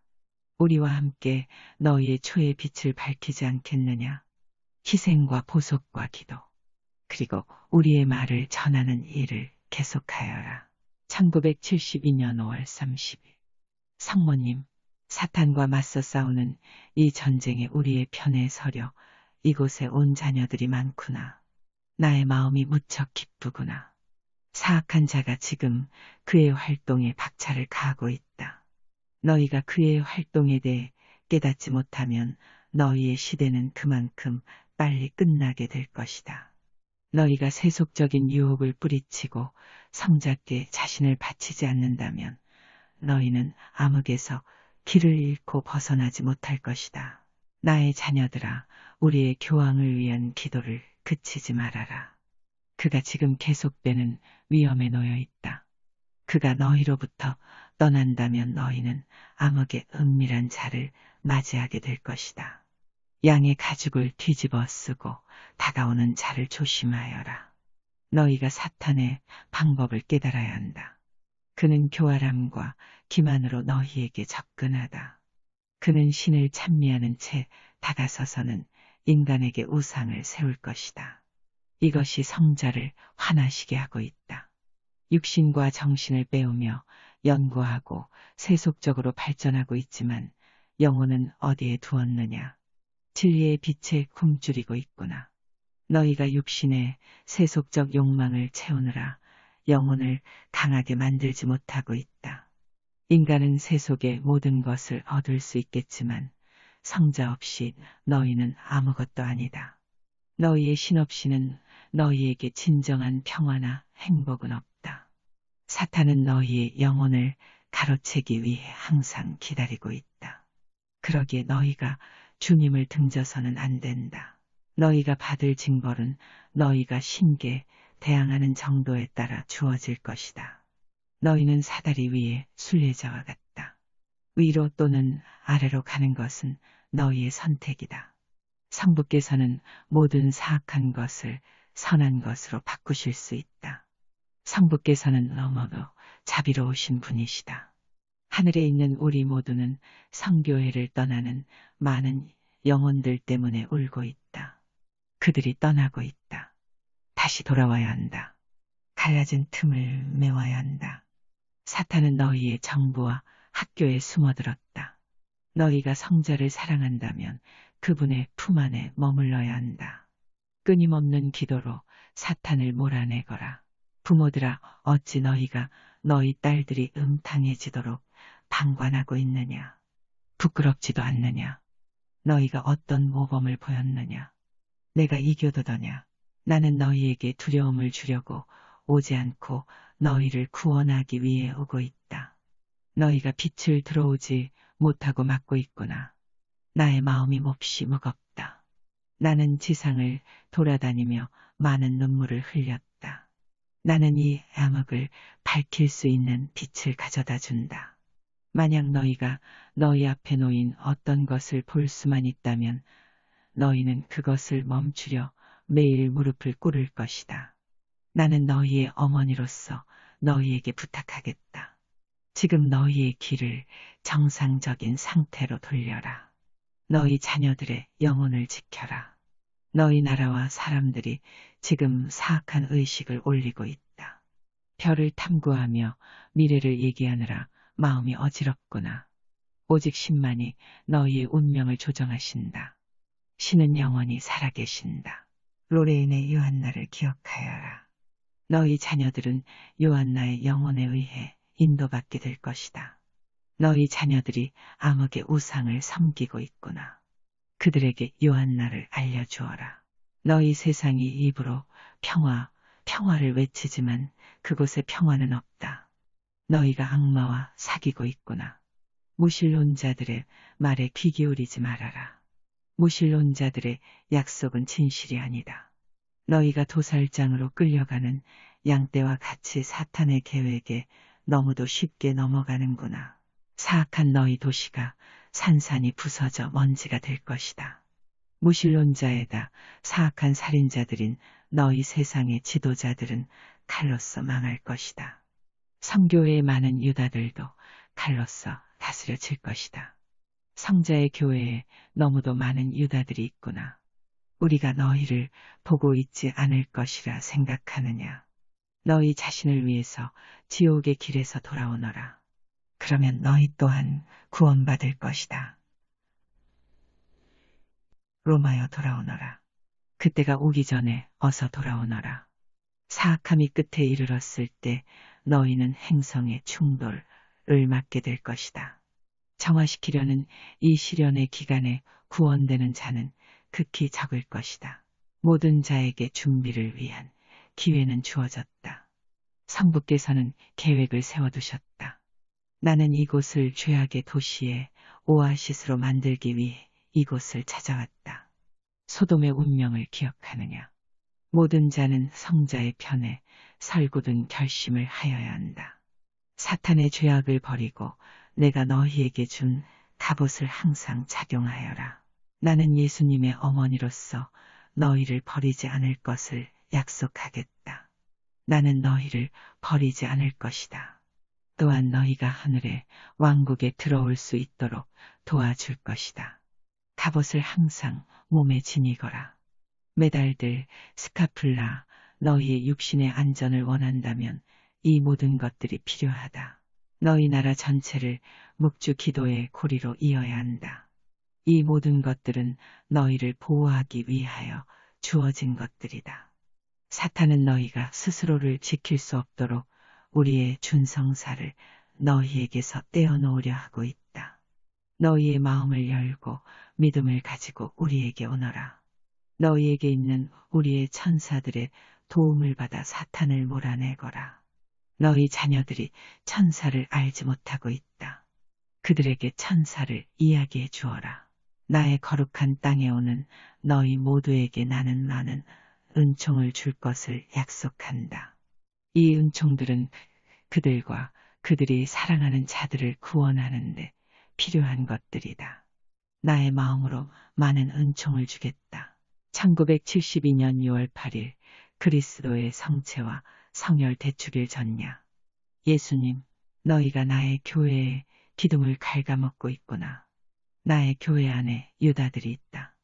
우리와 함께 너희의 초의 빛을 밝히지 않겠느냐. 희생과 보속과 기도, 그리고 우리의 말을 전하는 일을 계속하여라. 1972년 5월 30일. 성모님, 사탄과 맞서 싸우는 이 전쟁에 우리의 편에 서려 이곳에 온 자녀들이 많구나. 나의 마음이 무척 기쁘구나. 사악한 자가 지금 그의 활동에 박차를 가하고 있다. 너희가 그의 활동에 대해 깨닫지 못하면 너희의 시대는 그만큼 빨리 끝나게 될 것이다. 너희가 세속적인 유혹을 뿌리치고 성작게 자신을 바치지 않는다면 너희는 암흑에서 길을 잃고 벗어나지 못할 것이다. 나의 자녀들아, 우리의 교황을 위한 기도를 그치지 말아라. 그가 지금 계속되는 위험에 놓여 있다. 그가 너희로부터 떠난다면 너희는 암흑의 은밀한 자를 맞이하게 될 것이다. 양의 가죽을 뒤집어 쓰고 다가오는 자를 조심하여라. 너희가 사탄의 방법을 깨달아야 한다. 그는 교활함과 기만으로 너희에게 접근하다. 그는 신을 찬미하는 채 다가서서는 인간에게 우상을 세울 것이다. 이것이 성자를 화나시게 하고 있다. 육신과 정신을 빼오며 연구하고 세속적으로 발전하고 있지만 영혼은 어디에 두었느냐. 진리의 빛에 굶주리고 있구나. 너희가 육신의 세속적 욕망을 채우느라 영혼을 강하게 만들지 못하고 있다. 인간은 세속의 모든 것을 얻을 수 있겠지만 성자 없이 너희는 아무것도 아니다. 너희의 신 없이는 너희에게 진정한 평화나 행복은 없다. 사탄은 너희의 영혼을 가로채기 위해 항상 기다리고 있다. 그러기에 너희가 주님을 등져서는 안 된다. 너희가 받을 징벌은 너희가 신께 대항하는 정도에 따라 주어질 것이다. 너희는 사다리 위에 순례자와 같다. 위로 또는 아래로 가는 것은 너희의 선택이다. 성부께서는 모든 사악한 것을 선한 것으로 바꾸실 수 있다. 성부께서는 너무도 자비로우신 분이시다. 하늘에 있는 우리 모두는 성교회를 떠나는 많은 영혼들 때문에 울고 있다. 그들이 떠나고 있다. 다시 돌아와야 한다. 갈라진 틈을 메워야 한다. 사탄은 너희의 정부와 학교에 숨어들었다. 너희가 성자를 사랑한다면 그분의 품 안에 머물러야 한다. 끊임없는 기도로 사탄을 몰아내거라. 부모들아, 어찌 너희가 너희 딸들이 음탕해지도록 방관하고 있느냐? 부끄럽지도 않느냐? 너희가 어떤 모범을 보였느냐? 내가 이교도더냐? 나는 너희에게 두려움을 주려고 오지 않고 너희를 구원하기 위해 오고 있다. 너희가 빛을 들어오지 못하고 막고 있구나. 나의 마음이 몹시 무겁다. 나는 지상을 돌아다니며 많은 눈물을 흘렸다. 나는 이 암흑을 밝힐 수 있는 빛을 가져다 준다. 만약 너희가 너희 앞에 놓인 어떤 것을 볼 수만 있다면 너희는 그것을 멈추려 매일 무릎을 꿇을 것이다. 나는 너희의 어머니로서 너희에게 부탁하겠다. 지금 너희의 길을 정상적인 상태로 돌려라. 너희 자녀들의 영혼을 지켜라. 너희 나라와 사람들이 지금 사악한 의식을 올리고 있다. 별을 탐구하며 미래를 얘기하느라 마음이 어지럽구나. 오직 신만이 너희의 운명을 조정하신다. 신은 영원히 살아계신다. 로레인의 요한나를 기억하여라. 너희 자녀들은 요한나의 영혼에 의해 인도받게 될 것이다. 너희 자녀들이 암흑의 우상을 섬기고 있구나. 그들에게 요한나를 알려주어라. 너희 세상이 입으로 평화, 평화를 외치지만 그곳에 평화는 없다. 너희가 악마와 사귀고 있구나. 무신론자들의 말에 귀 기울이지 말아라. 무신론자들의 약속은 진실이 아니다. 너희가 도살장으로 끌려가는 양떼와 같이 사탄의 계획에 너무도 쉽게 넘어가는구나. 사악한 너희 도시가 산산이 부서져 먼지가 될 것이다. 무신론자에다 사악한 살인자들인 너희 세상의 지도자들은 칼로서 망할 것이다. 성교회의 많은 유다들도 칼로서 다스려질 것이다. 성자의 교회에 너무도 많은 유다들이 있구나. 우리가 너희를 보고 있지 않을 것이라 생각하느냐. 너희 자신을 위해서 지옥의 길에서 돌아오너라. 그러면 너희 또한 구원받을 것이다. 로마여 돌아오너라. 그때가 오기 전에 어서 돌아오너라. 사악함이 끝에 이르렀을 때 너희는 행성의 충돌을 맞게 될 것이다. 정화시키려는 이 시련의 기간에 구원되는 자는 극히 적을 것이다. 모든 자에게 준비를 위한 기회는 주어졌다. 성부께서는 계획을 세워두셨다. 나는 이곳을 죄악의 도시의 오아시스로 만들기 위해 이곳을 찾아왔다. 소돔의 운명을 기억하느냐? 모든 자는 성자의 편에 설궂은 결심을 하여야 한다. 사탄의 죄악을 버리고 내가 너희에게 준 갑옷을 항상 착용하여라. 나는 예수님의 어머니로서 너희를 버리지 않을 것을 약속하겠다. 나는 너희를 버리지 않을 것이다. 또한 너희가 하늘의 왕국에 들어올 수 있도록 도와줄 것이다. 갑옷을 항상 몸에 지니거라. 메달들, 스카플라, 너희의 육신의 안전을 원한다면 이 모든 것들이 필요하다. 너희 나라 전체를 묵주 기도의 고리로 이어야 한다. 이 모든 것들은 너희를 보호하기 위하여 주어진 것들이다. 사탄은 너희가 스스로를 지킬 수 없도록 우리의 준성사를 너희에게서 떼어놓으려 하고 있다. 너희의 마음을 열고 믿음을 가지고 우리에게 오너라. 너희에게 있는 우리의 천사들의 도움을 받아 사탄을 몰아내거라. 너희 자녀들이 천사를 알지 못하고 있다. 그들에게 천사를 이야기해 주어라. 나의 거룩한 땅에 오는 너희 모두에게 나는 많은 은총을 줄 것을 약속한다. 이 은총들은 그들과 그들이 사랑하는 자들을 구원하는데 필요한 것들이다. 나의 마음으로 많은 은총을 주겠다. 1972년 6월 8일 그리스도의 성체와 성혈 대축일 전야. 예수님, 너희가 나의 교회에 기둥을 갉아먹고 있구나. 나의 교회 안에 유다들이 있다.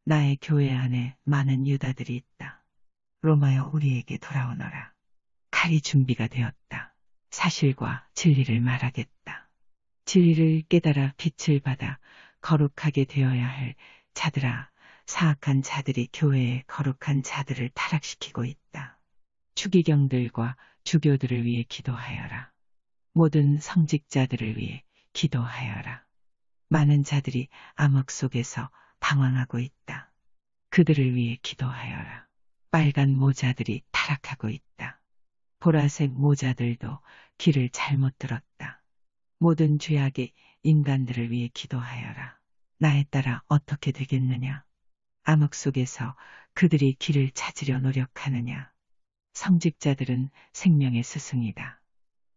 나의 교회 안에 많은 유다들이 있다. 로마여 우리에게 돌아오너라. 칼이 준비가 되었다. 사실과 진리를 말하겠다. 진리를 깨달아 빛을 받아 거룩하게 되어야 할 자들아, 사악한 자들이 교회의 거룩한 자들을 타락시키고 있다. 추기경들과 주교들을 위해 기도하여라. 모든 성직자들을 위해 기도하여라. 많은 자들이 암흑 속에서 방황하고 있다. 그들을 위해 기도하여라. 빨간 모자들이 타락하고 있다. 보라색 모자들도 길을 잘못 들었다. 모든 죄악의 인간들을 위해 기도하여라. 나에 따라 어떻게 되겠느냐? 암흑 속에서 그들이 길을 찾으려 노력하느냐? 성직자들은 생명의 스승이다.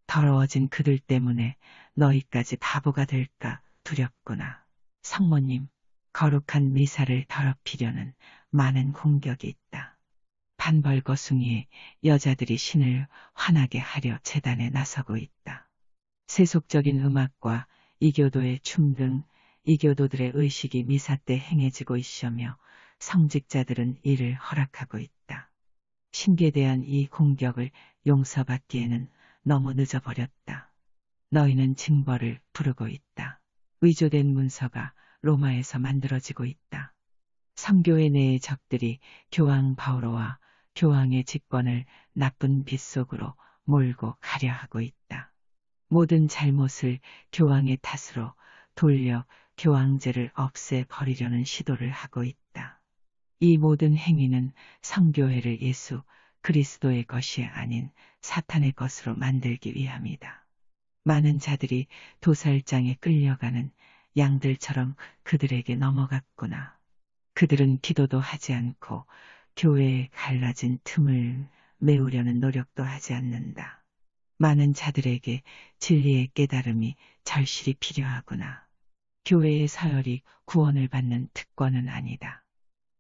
더러워진 그들 때문에 너희까지 바보가 될까 두렵구나. 성모님, 거룩한 미사를 더럽히려는 많은 공격이 있다. 반벌거숭이의 여자들이 신을 화나게 하려 제단에 나서고 있다. 세속적인 음악과 이교도의 춤 등 이교도들의 의식이 미사 때 행해지고 있으며 성직자들은 이를 허락하고 있다. 신께 대한 이 공격을 용서받기에는 너무 늦어버렸다. 너희는 징벌을 부르고 있다. 위조된 문서가 로마에서 만들어지고 있다. 성교회 내의 적들이 교황 바오로와 교황의 직권을 나쁜 빛 속으로 몰고 가려 하고 있다. 모든 잘못을 교황의 탓으로 돌려 교황제를 없애버리려는 시도를 하고 있다. 이 모든 행위는 성교회를 예수 그리스도의 것이 아닌 사탄의 것으로 만들기 위함이다. 많은 자들이 도살장에 끌려가는 양들처럼 그들에게 넘어갔구나. 그들은 기도도 하지 않고 교회에 갈라진 틈을 메우려는 노력도 하지 않는다. 많은 자들에게 진리의 깨달음이 절실히 필요하구나. 교회의 서열이 구원을 받는 특권은 아니다.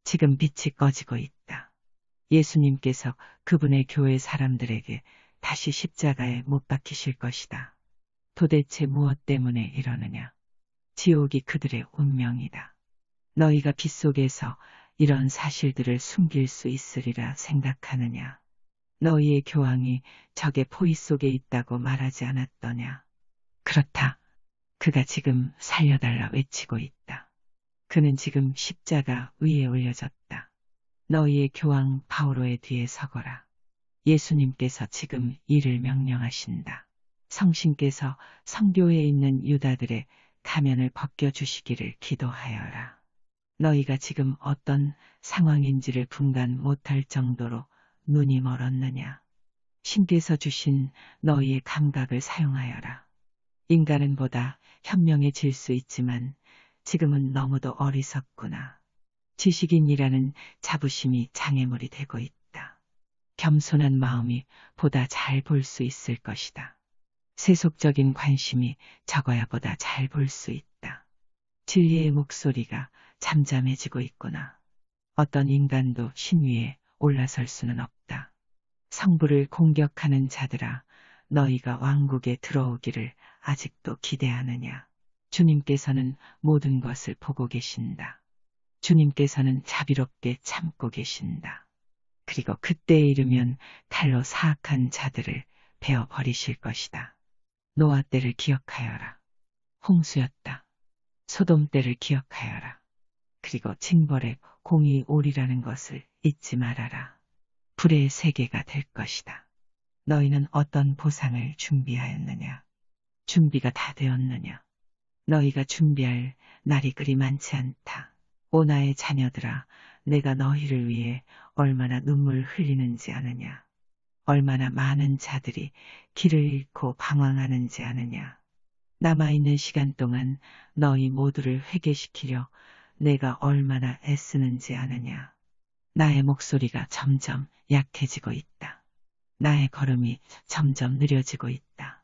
지금 빛이 꺼지고 있다. 예수님께서 그분의 교회 사람들에게 다시 십자가에 못 박히실 것이다. 도대체 무엇 때문에 이러느냐? 지옥이 그들의 운명이다. 너희가 빛 속에서 이런 사실들을 숨길 수 있으리라 생각하느냐? 너희의 교황이 적의 포위 속에 있다고 말하지 않았더냐? 그렇다. 그가 지금 살려달라 외치고 있다. 그는 지금 십자가 위에 올려졌다. 너희의 교황 바오로의 뒤에 서거라. 예수님께서 지금 이를 명령하신다. 성신께서 성교에 있는 유다들의 가면을 벗겨주시기를 기도하여라. 너희가 지금 어떤 상황인지를 분간 못할 정도로 눈이 멀었느냐. 신께서 주신 너희의 감각을 사용하여라. 인간은 보다 현명해질 수 있지만 지금은 너무도 어리석구나. 지식인이라는 자부심이 장애물이 되고 있다. 겸손한 마음이 보다 잘 볼 수 있을 것이다. 세속적인 관심이 적어야 보다 잘 볼 수 있다. 진리의 목소리가 잠잠해지고 있구나. 어떤 인간도 신 위에 올라설 수는 없다. 성부를 공격하는 자들아, 너희가 왕국에 들어오기를 아직도 기대하느냐. 주님께서는 모든 것을 보고 계신다. 주님께서는 자비롭게 참고 계신다. 그리고 그때에 이르면 칼로 사악한 자들을 베어버리실 것이다. 노아 때를 기억하여라. 홍수였다. 소돔 때를 기억하여라. 그리고 징벌의 공이 오리라는 것을 잊지 말아라. 불의 세계가 될 것이다. 너희는 어떤 보상을 준비하였느냐? 준비가 다 되었느냐? 너희가 준비할 날이 그리 많지 않다. 오 나의 자녀들아, 내가 너희를 위해 얼마나 눈물 흘리는지 아느냐? 얼마나 많은 자들이 길을 잃고 방황하는지 아느냐? 남아있는 시간 동안 너희 모두를 회개시키려 내가 얼마나 애쓰는지 아느냐? 나의 목소리가 점점 약해지고 있다. 나의 걸음이 점점 느려지고 있다.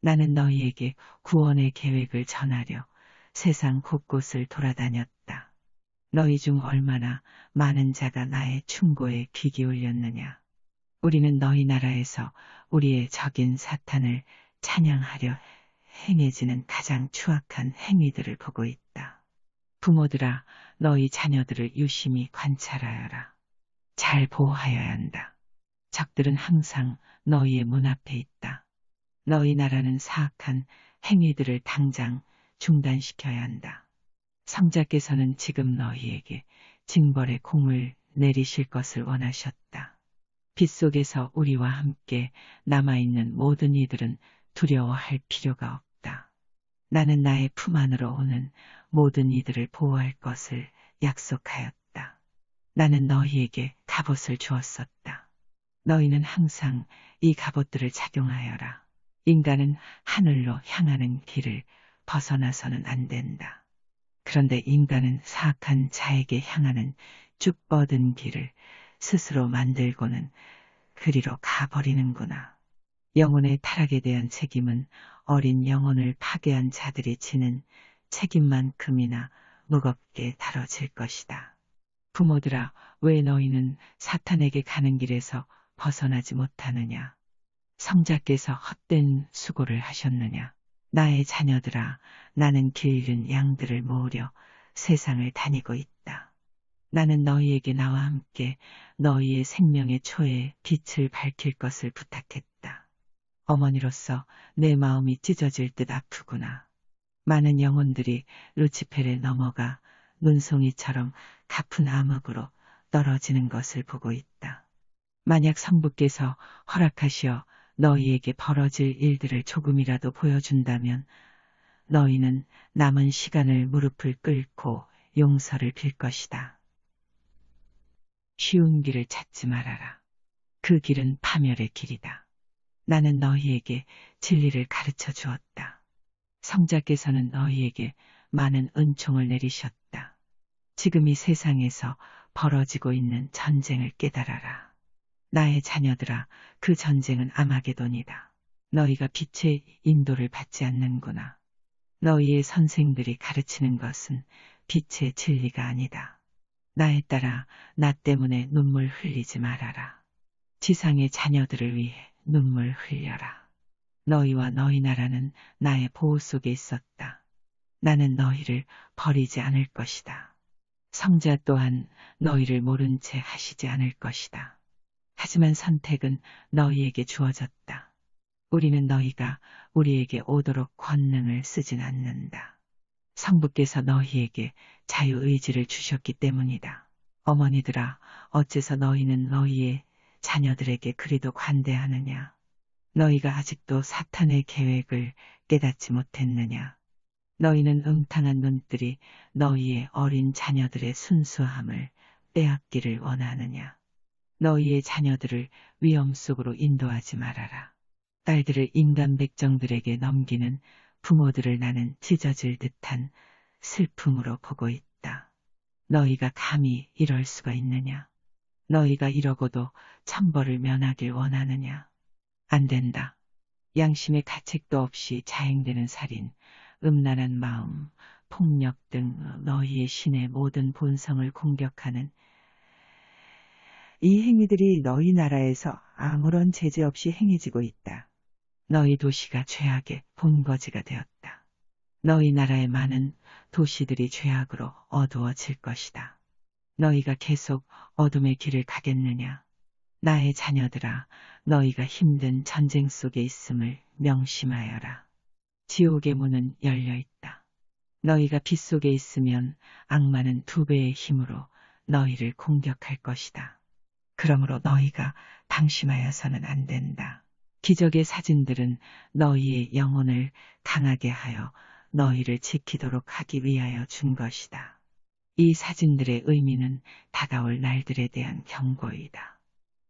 나는 너희에게 구원의 계획을 전하려 세상 곳곳을 돌아다녔다. 너희 중 얼마나 많은 자가 나의 충고에 귀 기울였느냐. 우리는 너희 나라에서 우리의 적인 사탄을 찬양하려 행해지는 가장 추악한 행위들을 보고 있다. 부모들아, 너희 자녀들을 유심히 관찰하여라. 잘 보호하여야 한다. 적들은 항상 너희의 문 앞에 있다. 너희 나라는 사악한 행위들을 당장 중단시켜야 한다. 성자께서는 지금 너희에게 징벌의 공을 내리실 것을 원하셨다. 빗속에서 우리와 함께 남아있는 모든 이들은 두려워할 필요가 없다. 나는 나의 품 안으로 오는 모든 이들을 보호할 것을 약속하였다. 나는 너희에게 갑옷을 주었었다. 너희는 항상 이 갑옷들을 착용하여라. 인간은 하늘로 향하는 길을 벗어나서는 안 된다. 그런데 인간은 사악한 자에게 향하는 쭉 뻗은 길을 스스로 만들고는 그리로 가버리는구나. 영혼의 타락에 대한 책임은 어린 영혼을 파괴한 자들이 지는 책임만큼이나 무겁게 다뤄질 것이다. 부모들아, 왜 너희는 사탄에게 가는 길에서 벗어나지 못하느냐? 성자께서 헛된 수고를 하셨느냐? 나의 자녀들아, 나는 길 잃은 양들을 모으려 세상을 다니고 있다. 나는 너희에게 나와 함께 너희의 생명의 초에 빛을 밝힐 것을 부탁했다. 어머니로서 내 마음이 찢어질 듯 아프구나. 많은 영혼들이 루치펠에 넘어가 눈송이처럼 가픈 암흑으로 떨어지는 것을 보고 있다. 만약 성부께서 허락하시어 너희에게 벌어질 일들을 조금이라도 보여준다면 너희는 남은 시간을 무릎을 꿇고 용서를 빌 것이다. 쉬운 길을 찾지 말아라. 그 길은 파멸의 길이다. 나는 너희에게 진리를 가르쳐 주었다. 성자께서는 너희에게 많은 은총을 내리셨다. 지금 이 세상에서 벌어지고 있는 전쟁을 깨달아라. 나의 자녀들아, 그 전쟁은 아마게돈이다. 너희가 빛의 인도를 받지 않는구나. 너희의 선생들이 가르치는 것은 빛의 진리가 아니다. 나에 따라 나 때문에 눈물 흘리지 말아라. 지상의 자녀들을 위해 눈물 흘려라. 너희와 너희 나라는 나의 보호 속에 있었다. 나는 너희를 버리지 않을 것이다. 성자 또한 너희를 모른 채 하시지 않을 것이다. 하지만 선택은 너희에게 주어졌다. 우리는 너희가 우리에게 오도록 권능을 쓰진 않는다. 성부께서 너희에게 자유의지를 주셨기 때문이다. 어머니들아, 어째서 너희는 너희의 자녀들에게 그리도 관대하느냐? 너희가 아직도 사탄의 계획을 깨닫지 못했느냐? 너희는 음탕한 눈들이 너희의 어린 자녀들의 순수함을 빼앗기를 원하느냐? 너희의 자녀들을 위험 속으로 인도하지 말아라. 딸들을 인간 백정들에게 넘기는 부모들을 나는 찢어질 듯한 슬픔으로 보고 있다. 너희가 감히 이럴 수가 있느냐? 너희가 이러고도 천벌을 면하길 원하느냐? 안 된다. 양심의 가책도 없이 자행되는 살인, 음란한 마음, 폭력 등 너희의 신의 모든 본성을 공격하는 이 행위들이 너희 나라에서 아무런 제재 없이 행해지고 있다. 너희 도시가 죄악의 본거지가 되었다. 너희 나라의 많은 도시들이 죄악으로 어두워질 것이다. 너희가 계속 어둠의 길을 가겠느냐? 나의 자녀들아, 너희가 힘든 전쟁 속에 있음을 명심하여라. 지옥의 문은 열려 있다. 너희가 빛 속에 있으면 악마는 2배의 힘으로 너희를 공격할 것이다. 그러므로 너희가 방심하여서는 안 된다. 기적의 사진들은 너희의 영혼을 강하게 하여 너희를 지키도록 하기 위하여 준 것이다. 이 사진들의 의미는 다가올 날들에 대한 경고이다.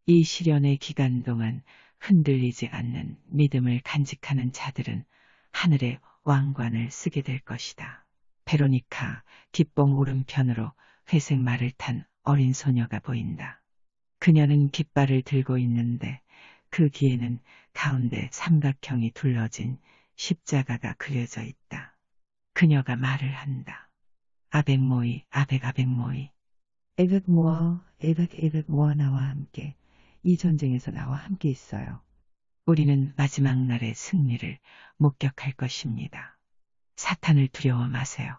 이 시련의 기간 동안 흔들리지 않는 믿음을 간직하는 자들은 하늘의 왕관을 쓰게 될 것이다. 베로니카, 깃봉 오른편으로 회색 말을 탄 어린 소녀가 보인다. 그녀는 깃발을 들고 있는데 그 귀에는 가운데 삼각형이 둘러진 십자가가 그려져 있다. 그녀가 말을 한다. 아벡모이, 아벡모이. 에벡모아 나와 함께 이 전쟁에서 나와 함께 있어요. 우리는 마지막 날의 승리를 목격할 것입니다. 사탄을 두려워 마세요.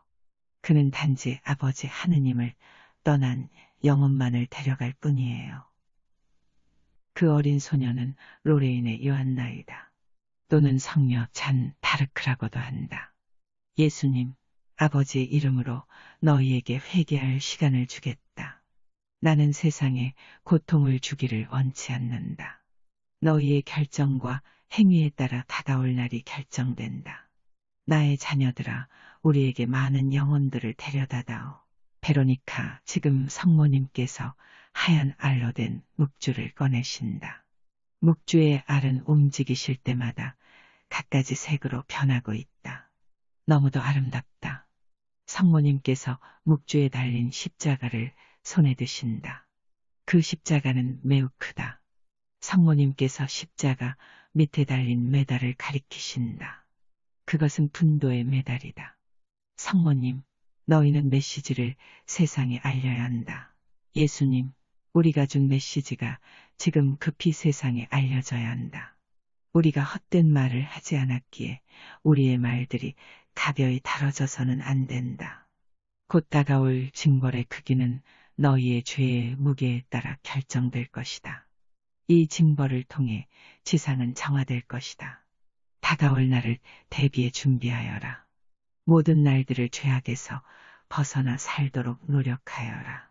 그는 단지 아버지 하느님을 떠난 영혼만을 데려갈 뿐이에요. 그 어린 소녀는 로레인의 요한나이다. 또는 성녀 잔 다르크라고도 한다. 예수님, 아버지의 이름으로 너희에게 회개할 시간을 주겠다. 나는 세상에 고통을 주기를 원치 않는다. 너희의 결정과 행위에 따라 다가올 날이 결정된다. 나의 자녀들아, 우리에게 많은 영혼들을 데려다다오. 베로니카, 지금 성모님께서 하얀 알로 된 묵주를 꺼내신다. 묵주의 알은 움직이실 때마다 갖가지 색으로 변하고 있다. 너무도 아름답다. 성모님께서 묵주에 달린 십자가를 손에 드신다. 그 십자가는 매우 크다. 성모님께서 십자가 밑에 달린 메달을 가리키신다. 그것은 분도의 메달이다. 성모님, 너희는 메시지를 세상에 알려야 한다. 예수님, 우리가 준 메시지가 지금 급히 세상에 알려져야 한다. 우리가 헛된 말을 하지 않았기에 우리의 말들이 가벼이 다뤄져서는 안 된다. 곧 다가올 징벌의 크기는 너희의 죄의 무게에 따라 결정될 것이다. 이 징벌을 통해 지상은 정화될 것이다. 다가올 날을 대비해 준비하여라. 모든 날들을 죄악에서 벗어나 살도록 노력하여라.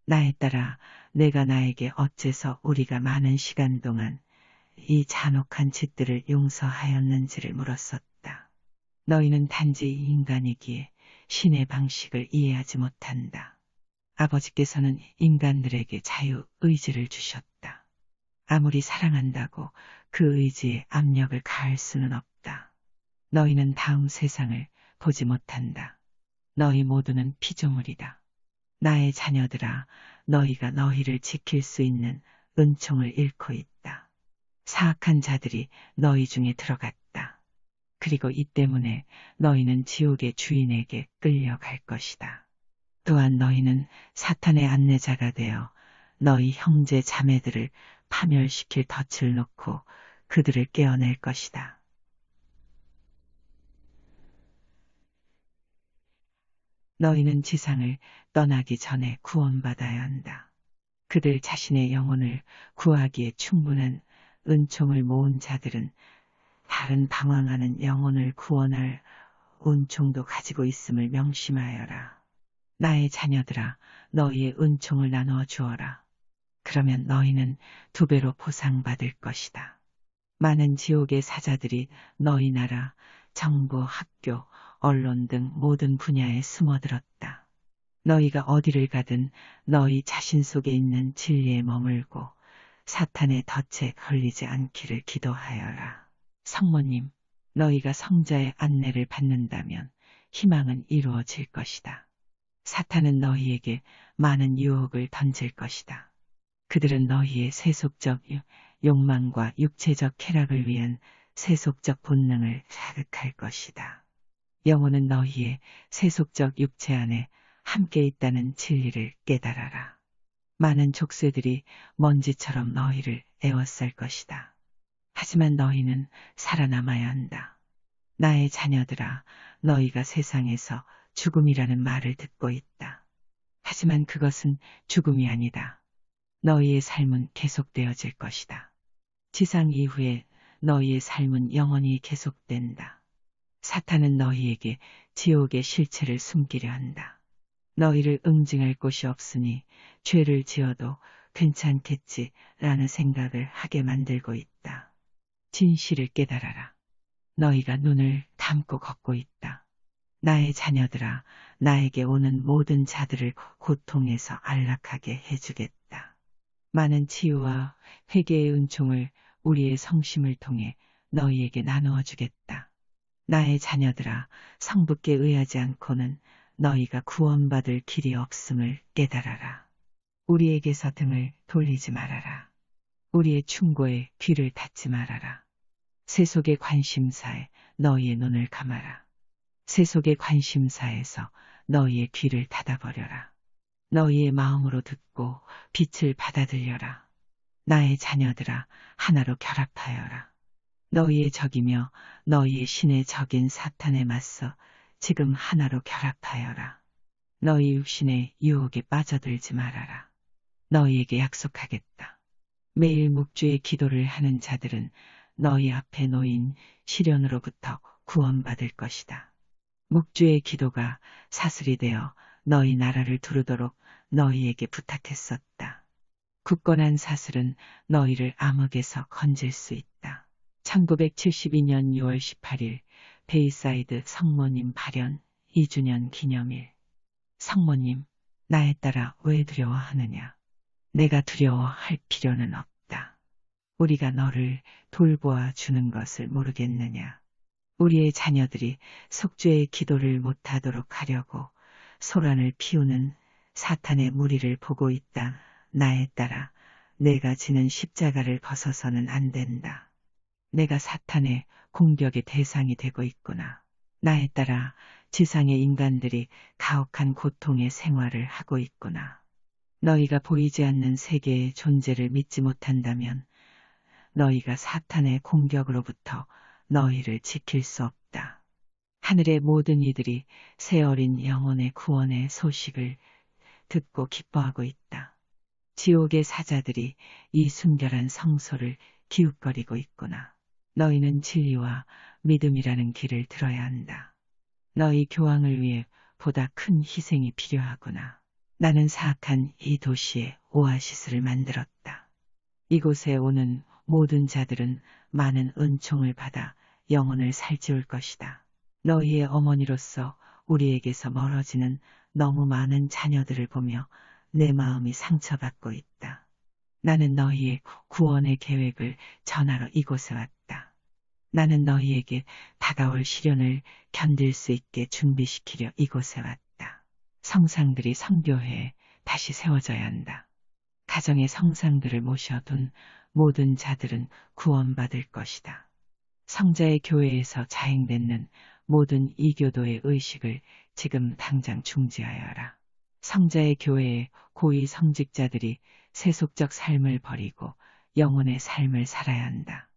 나에 따라 내가 나에게 어째서 우리가 많은 시간 동안 이 잔혹한 짓들을 용서하였는지를 물었었다. 너희는 단지 인간이기에 신의 방식을 이해하지 못한다. 아버지께서는 인간들에게 자유의지를 주셨다. 아무리 사랑한다고 그 의지에 압력을 가할 수는 없다. 너희는 다음 세상을 보지 못한다. 너희 모두는 피조물이다. 나의 자녀들아, 너희가 너희를 지킬 수 있는 은총을 잃고 있다. 사악한 자들이 너희 중에 들어갔다. 그리고 이 때문에 너희는 지옥의 주인에게 끌려갈 것이다. 또한 너희는 사탄의 안내자가 되어 너희 형제 자매들을 파멸시킬 덫을 놓고 그들을 깨어낼 것이다. 너희는 지상을 떠나기 전에 구원받아야 한다. 그들 자신의 영혼을 구하기에 충분한 은총을 모은 자들은 다른 방황하는 영혼을 구원할 은총도 가지고 있음을 명심하여라. 나의 자녀들아, 너희의 은총을 나누어 주어라. 그러면 너희는 2배로 보상받을 것이다. 많은 지옥의 사자들이 너희 나라, 정부, 학교, 언론 등 모든 분야에 숨어들었다. 너희가 어디를 가든 너희 자신 속에 있는 진리에 머물고 사탄의 덫에 걸리지 않기를 기도하여라. 성모님, 너희가 성자의 안내를 받는다면 희망은 이루어질 것이다. 사탄은 너희에게 많은 유혹을 던질 것이다. 그들은 너희의 세속적 욕망과 육체적 쾌락을 위한 세속적 본능을 자극할 것이다. 영혼은 너희의 세속적 육체 안에 함께 있다는 진리를 깨달아라. 많은 족쇄들이 먼지처럼 너희를 에워쌀 것이다. 하지만 너희는 살아남아야 한다. 나의 자녀들아, 너희가 세상에서 죽음이라는 말을 듣고 있다. 하지만 그것은 죽음이 아니다. 너희의 삶은 계속되어질 것이다. 지상 이후에 너희의 삶은 영원히 계속된다. 사탄은 너희에게 지옥의 실체를 숨기려 한다. 너희를 응징할 곳이 없으니 죄를 지어도 괜찮겠지라는 생각을 하게 만들고 있다. 진실을 깨달아라. 너희가 눈을 감고 걷고 있다. 나의 자녀들아, 나에게 오는 모든 자들을 고통에서 안락하게 해주겠다. 많은 치유와 회개의 은총을 우리의 성심을 통해 너희에게 나누어 주겠다. 나의 자녀들아, 성부께 의하지 않고는 너희가 구원받을 길이 없음을 깨달아라. 우리에게서 등을 돌리지 말아라. 우리의 충고에 귀를 닫지 말아라. 세속의 관심사에 너희의 눈을 감아라. 세속의 관심사에서 너희의 귀를 닫아버려라. 너희의 마음으로 듣고 빛을 받아들여라. 나의 자녀들아, 하나로 결합하여라. 너희의 적이며 너희의 신의 적인 사탄에 맞서 지금 하나로 결합하여라. 너희 육신의 유혹에 빠져들지 말아라. 너희에게 약속하겠다. 매일 묵주의 기도를 하는 자들은 너희 앞에 놓인 시련으로부터 구원받을 것이다. 묵주의 기도가 사슬이 되어 너희 나라를 두르도록 너희에게 부탁했었다. 굳건한 사슬은 너희를 암흑에서 건질 수 있다. 1972년 6월 18일 베이사이드 성모님 발현 2주년 기념일. 성모님, 나에 따라 왜 두려워하느냐? 내가 두려워할 필요는 없다. 우리가 너를 돌보아 주는 것을 모르겠느냐? 우리의 자녀들이 속죄의 기도를 못하도록 하려고 소란을 피우는 사탄의 무리를 보고 있다. 나에 따라 내가 지는 십자가를 벗어서는 안 된다. 내가 사탄의 공격의 대상이 되고 있구나. 나에 따라 지상의 인간들이 가혹한 고통의 생활을 하고 있구나. 너희가 보이지 않는 세계의 존재를 믿지 못한다면 너희가 사탄의 공격으로부터 너희를 지킬 수 없다. 하늘의 모든 이들이 새 어린 영혼의 구원의 소식을 듣고 기뻐하고 있다. 지옥의 사자들이 이 순결한 성소를 기웃거리고 있구나. 너희는 진리와 믿음이라는 길을 들어야 한다. 너희 교황을 위해 보다 큰 희생이 필요하구나. 나는 사악한 이 도시에 오아시스를 만들었다. 이곳에 오는 모든 자들은 많은 은총을 받아 영혼을 살찌울 것이다. 너희의 어머니로서 우리에게서 멀어지는 너무 많은 자녀들을 보며 내 마음이 상처받고 있다. 나는 너희의 구원의 계획을 전하러 이곳에 왔다. 나는 너희에게 다가올 시련을 견딜 수 있게 준비시키려 이곳에 왔다. 성상들이 성교회에 다시 세워져야 한다. 가정의 성상들을 모셔둔 모든 자들은 구원받을 것이다. 성자의 교회에서 자행되는 모든 이교도의 의식을 지금 당장 중지하여라. 성자의 교회의 고위 성직자들이 세속적 삶을 버리고 영혼의 삶을 살아야 한다.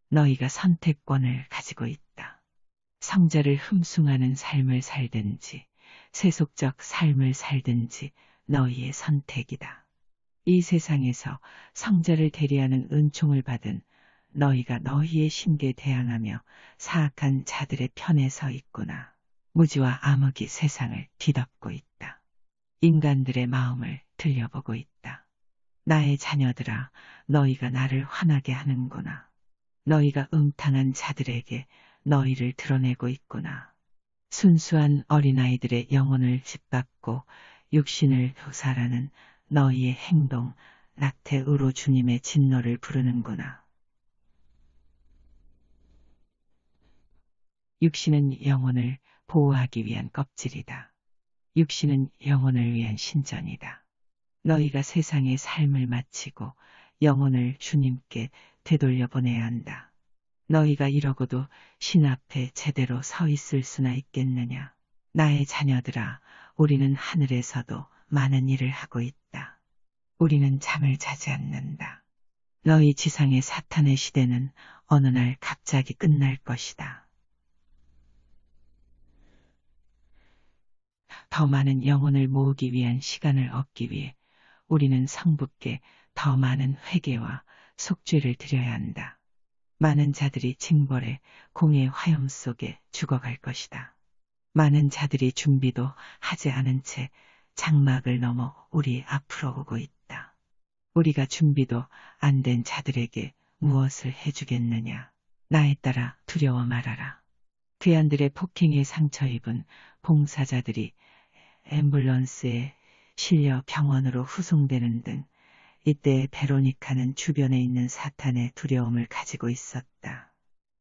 너희가 선택권을 가지고 있다. 성자를 흠숭하는 삶을 살든지 세속적 삶을 살든지 너희의 선택이다. 이 세상에서 성자를 대리하는 은총을 받은 너희가 너희의 신께 대항하며 사악한 자들의 편에 서 있구나. 무지와 암흑이 세상을 뒤덮고 있다. 인간들의 마음을 들여보고 있다. 나의 자녀들아, 너희가 나를 화나게 하는구나. 너희가 음탕한 자들에게 너희를 드러내고 있구나. 순수한 어린아이들의 영혼을 짓밟고 육신을 교살하는 너희의 행동, 낙태의로 주님의 진노를 부르는구나. 육신은 영혼을 보호하기 위한 껍질이다. 육신은 영혼을 위한 신전이다. 너희가 세상의 삶을 마치고 영혼을 주님께 되돌려 보내야 한다. 너희가 이러고도 신 앞에 제대로 서 있을 수나 있겠느냐. 나의 자녀들아, 우리는 하늘에서도 많은 일을 하고 있다. 우리는 잠을 자지 않는다. 너희 지상의 사탄의 시대는 어느 날 갑자기 끝날 것이다. 더 많은 영혼을 모으기 위한 시간을 얻기 위해 우리는 성부께 더 많은 회개와 속죄를 드려야 한다. 많은 자들이 징벌의 공의 화염 속에 죽어갈 것이다. 많은 자들이 준비도 하지 않은 채 장막을 넘어 우리 앞으로 오고 있다. 우리가 준비도 안 된 자들에게 무엇을 해주겠느냐. 나에 따라 두려워 말아라. 괴한들의 폭행에 상처 입은 봉사자들이 앰뷸런스에 실려 병원으로 후송되는 등 이때 베로니카는 주변에 있는 사탄의 두려움을 가지고 있었다.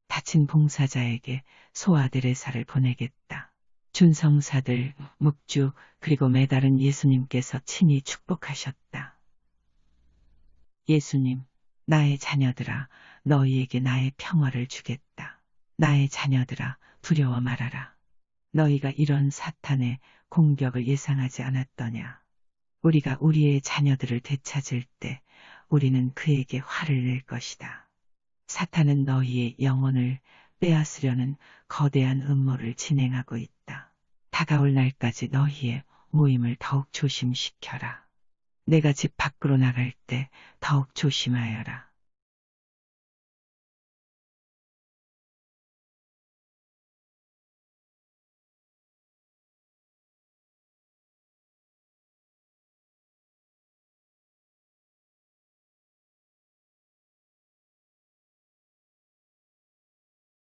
다친 봉사자에게 소아데레사를 보내겠다. 준성사들, 묵주, 그리고 메달은 예수님께서 친히 축복하셨다. 예수님, 나의 자녀들아, 너희에게 나의 평화를 주겠다. 나의 자녀들아, 두려워 말아라. 너희가 이런 사탄의 공격을 예상하지 않았더냐. 우리가 우리의 자녀들을 되찾을 때 우리는 그에게 화를 낼 것이다. 사탄은 너희의 영혼을 빼앗으려는 거대한 음모를 진행하고 있다. 다가올 날까지 너희의 모임을 더욱 조심시켜라. 내가 집 밖으로 나갈 때 더욱 조심하여라.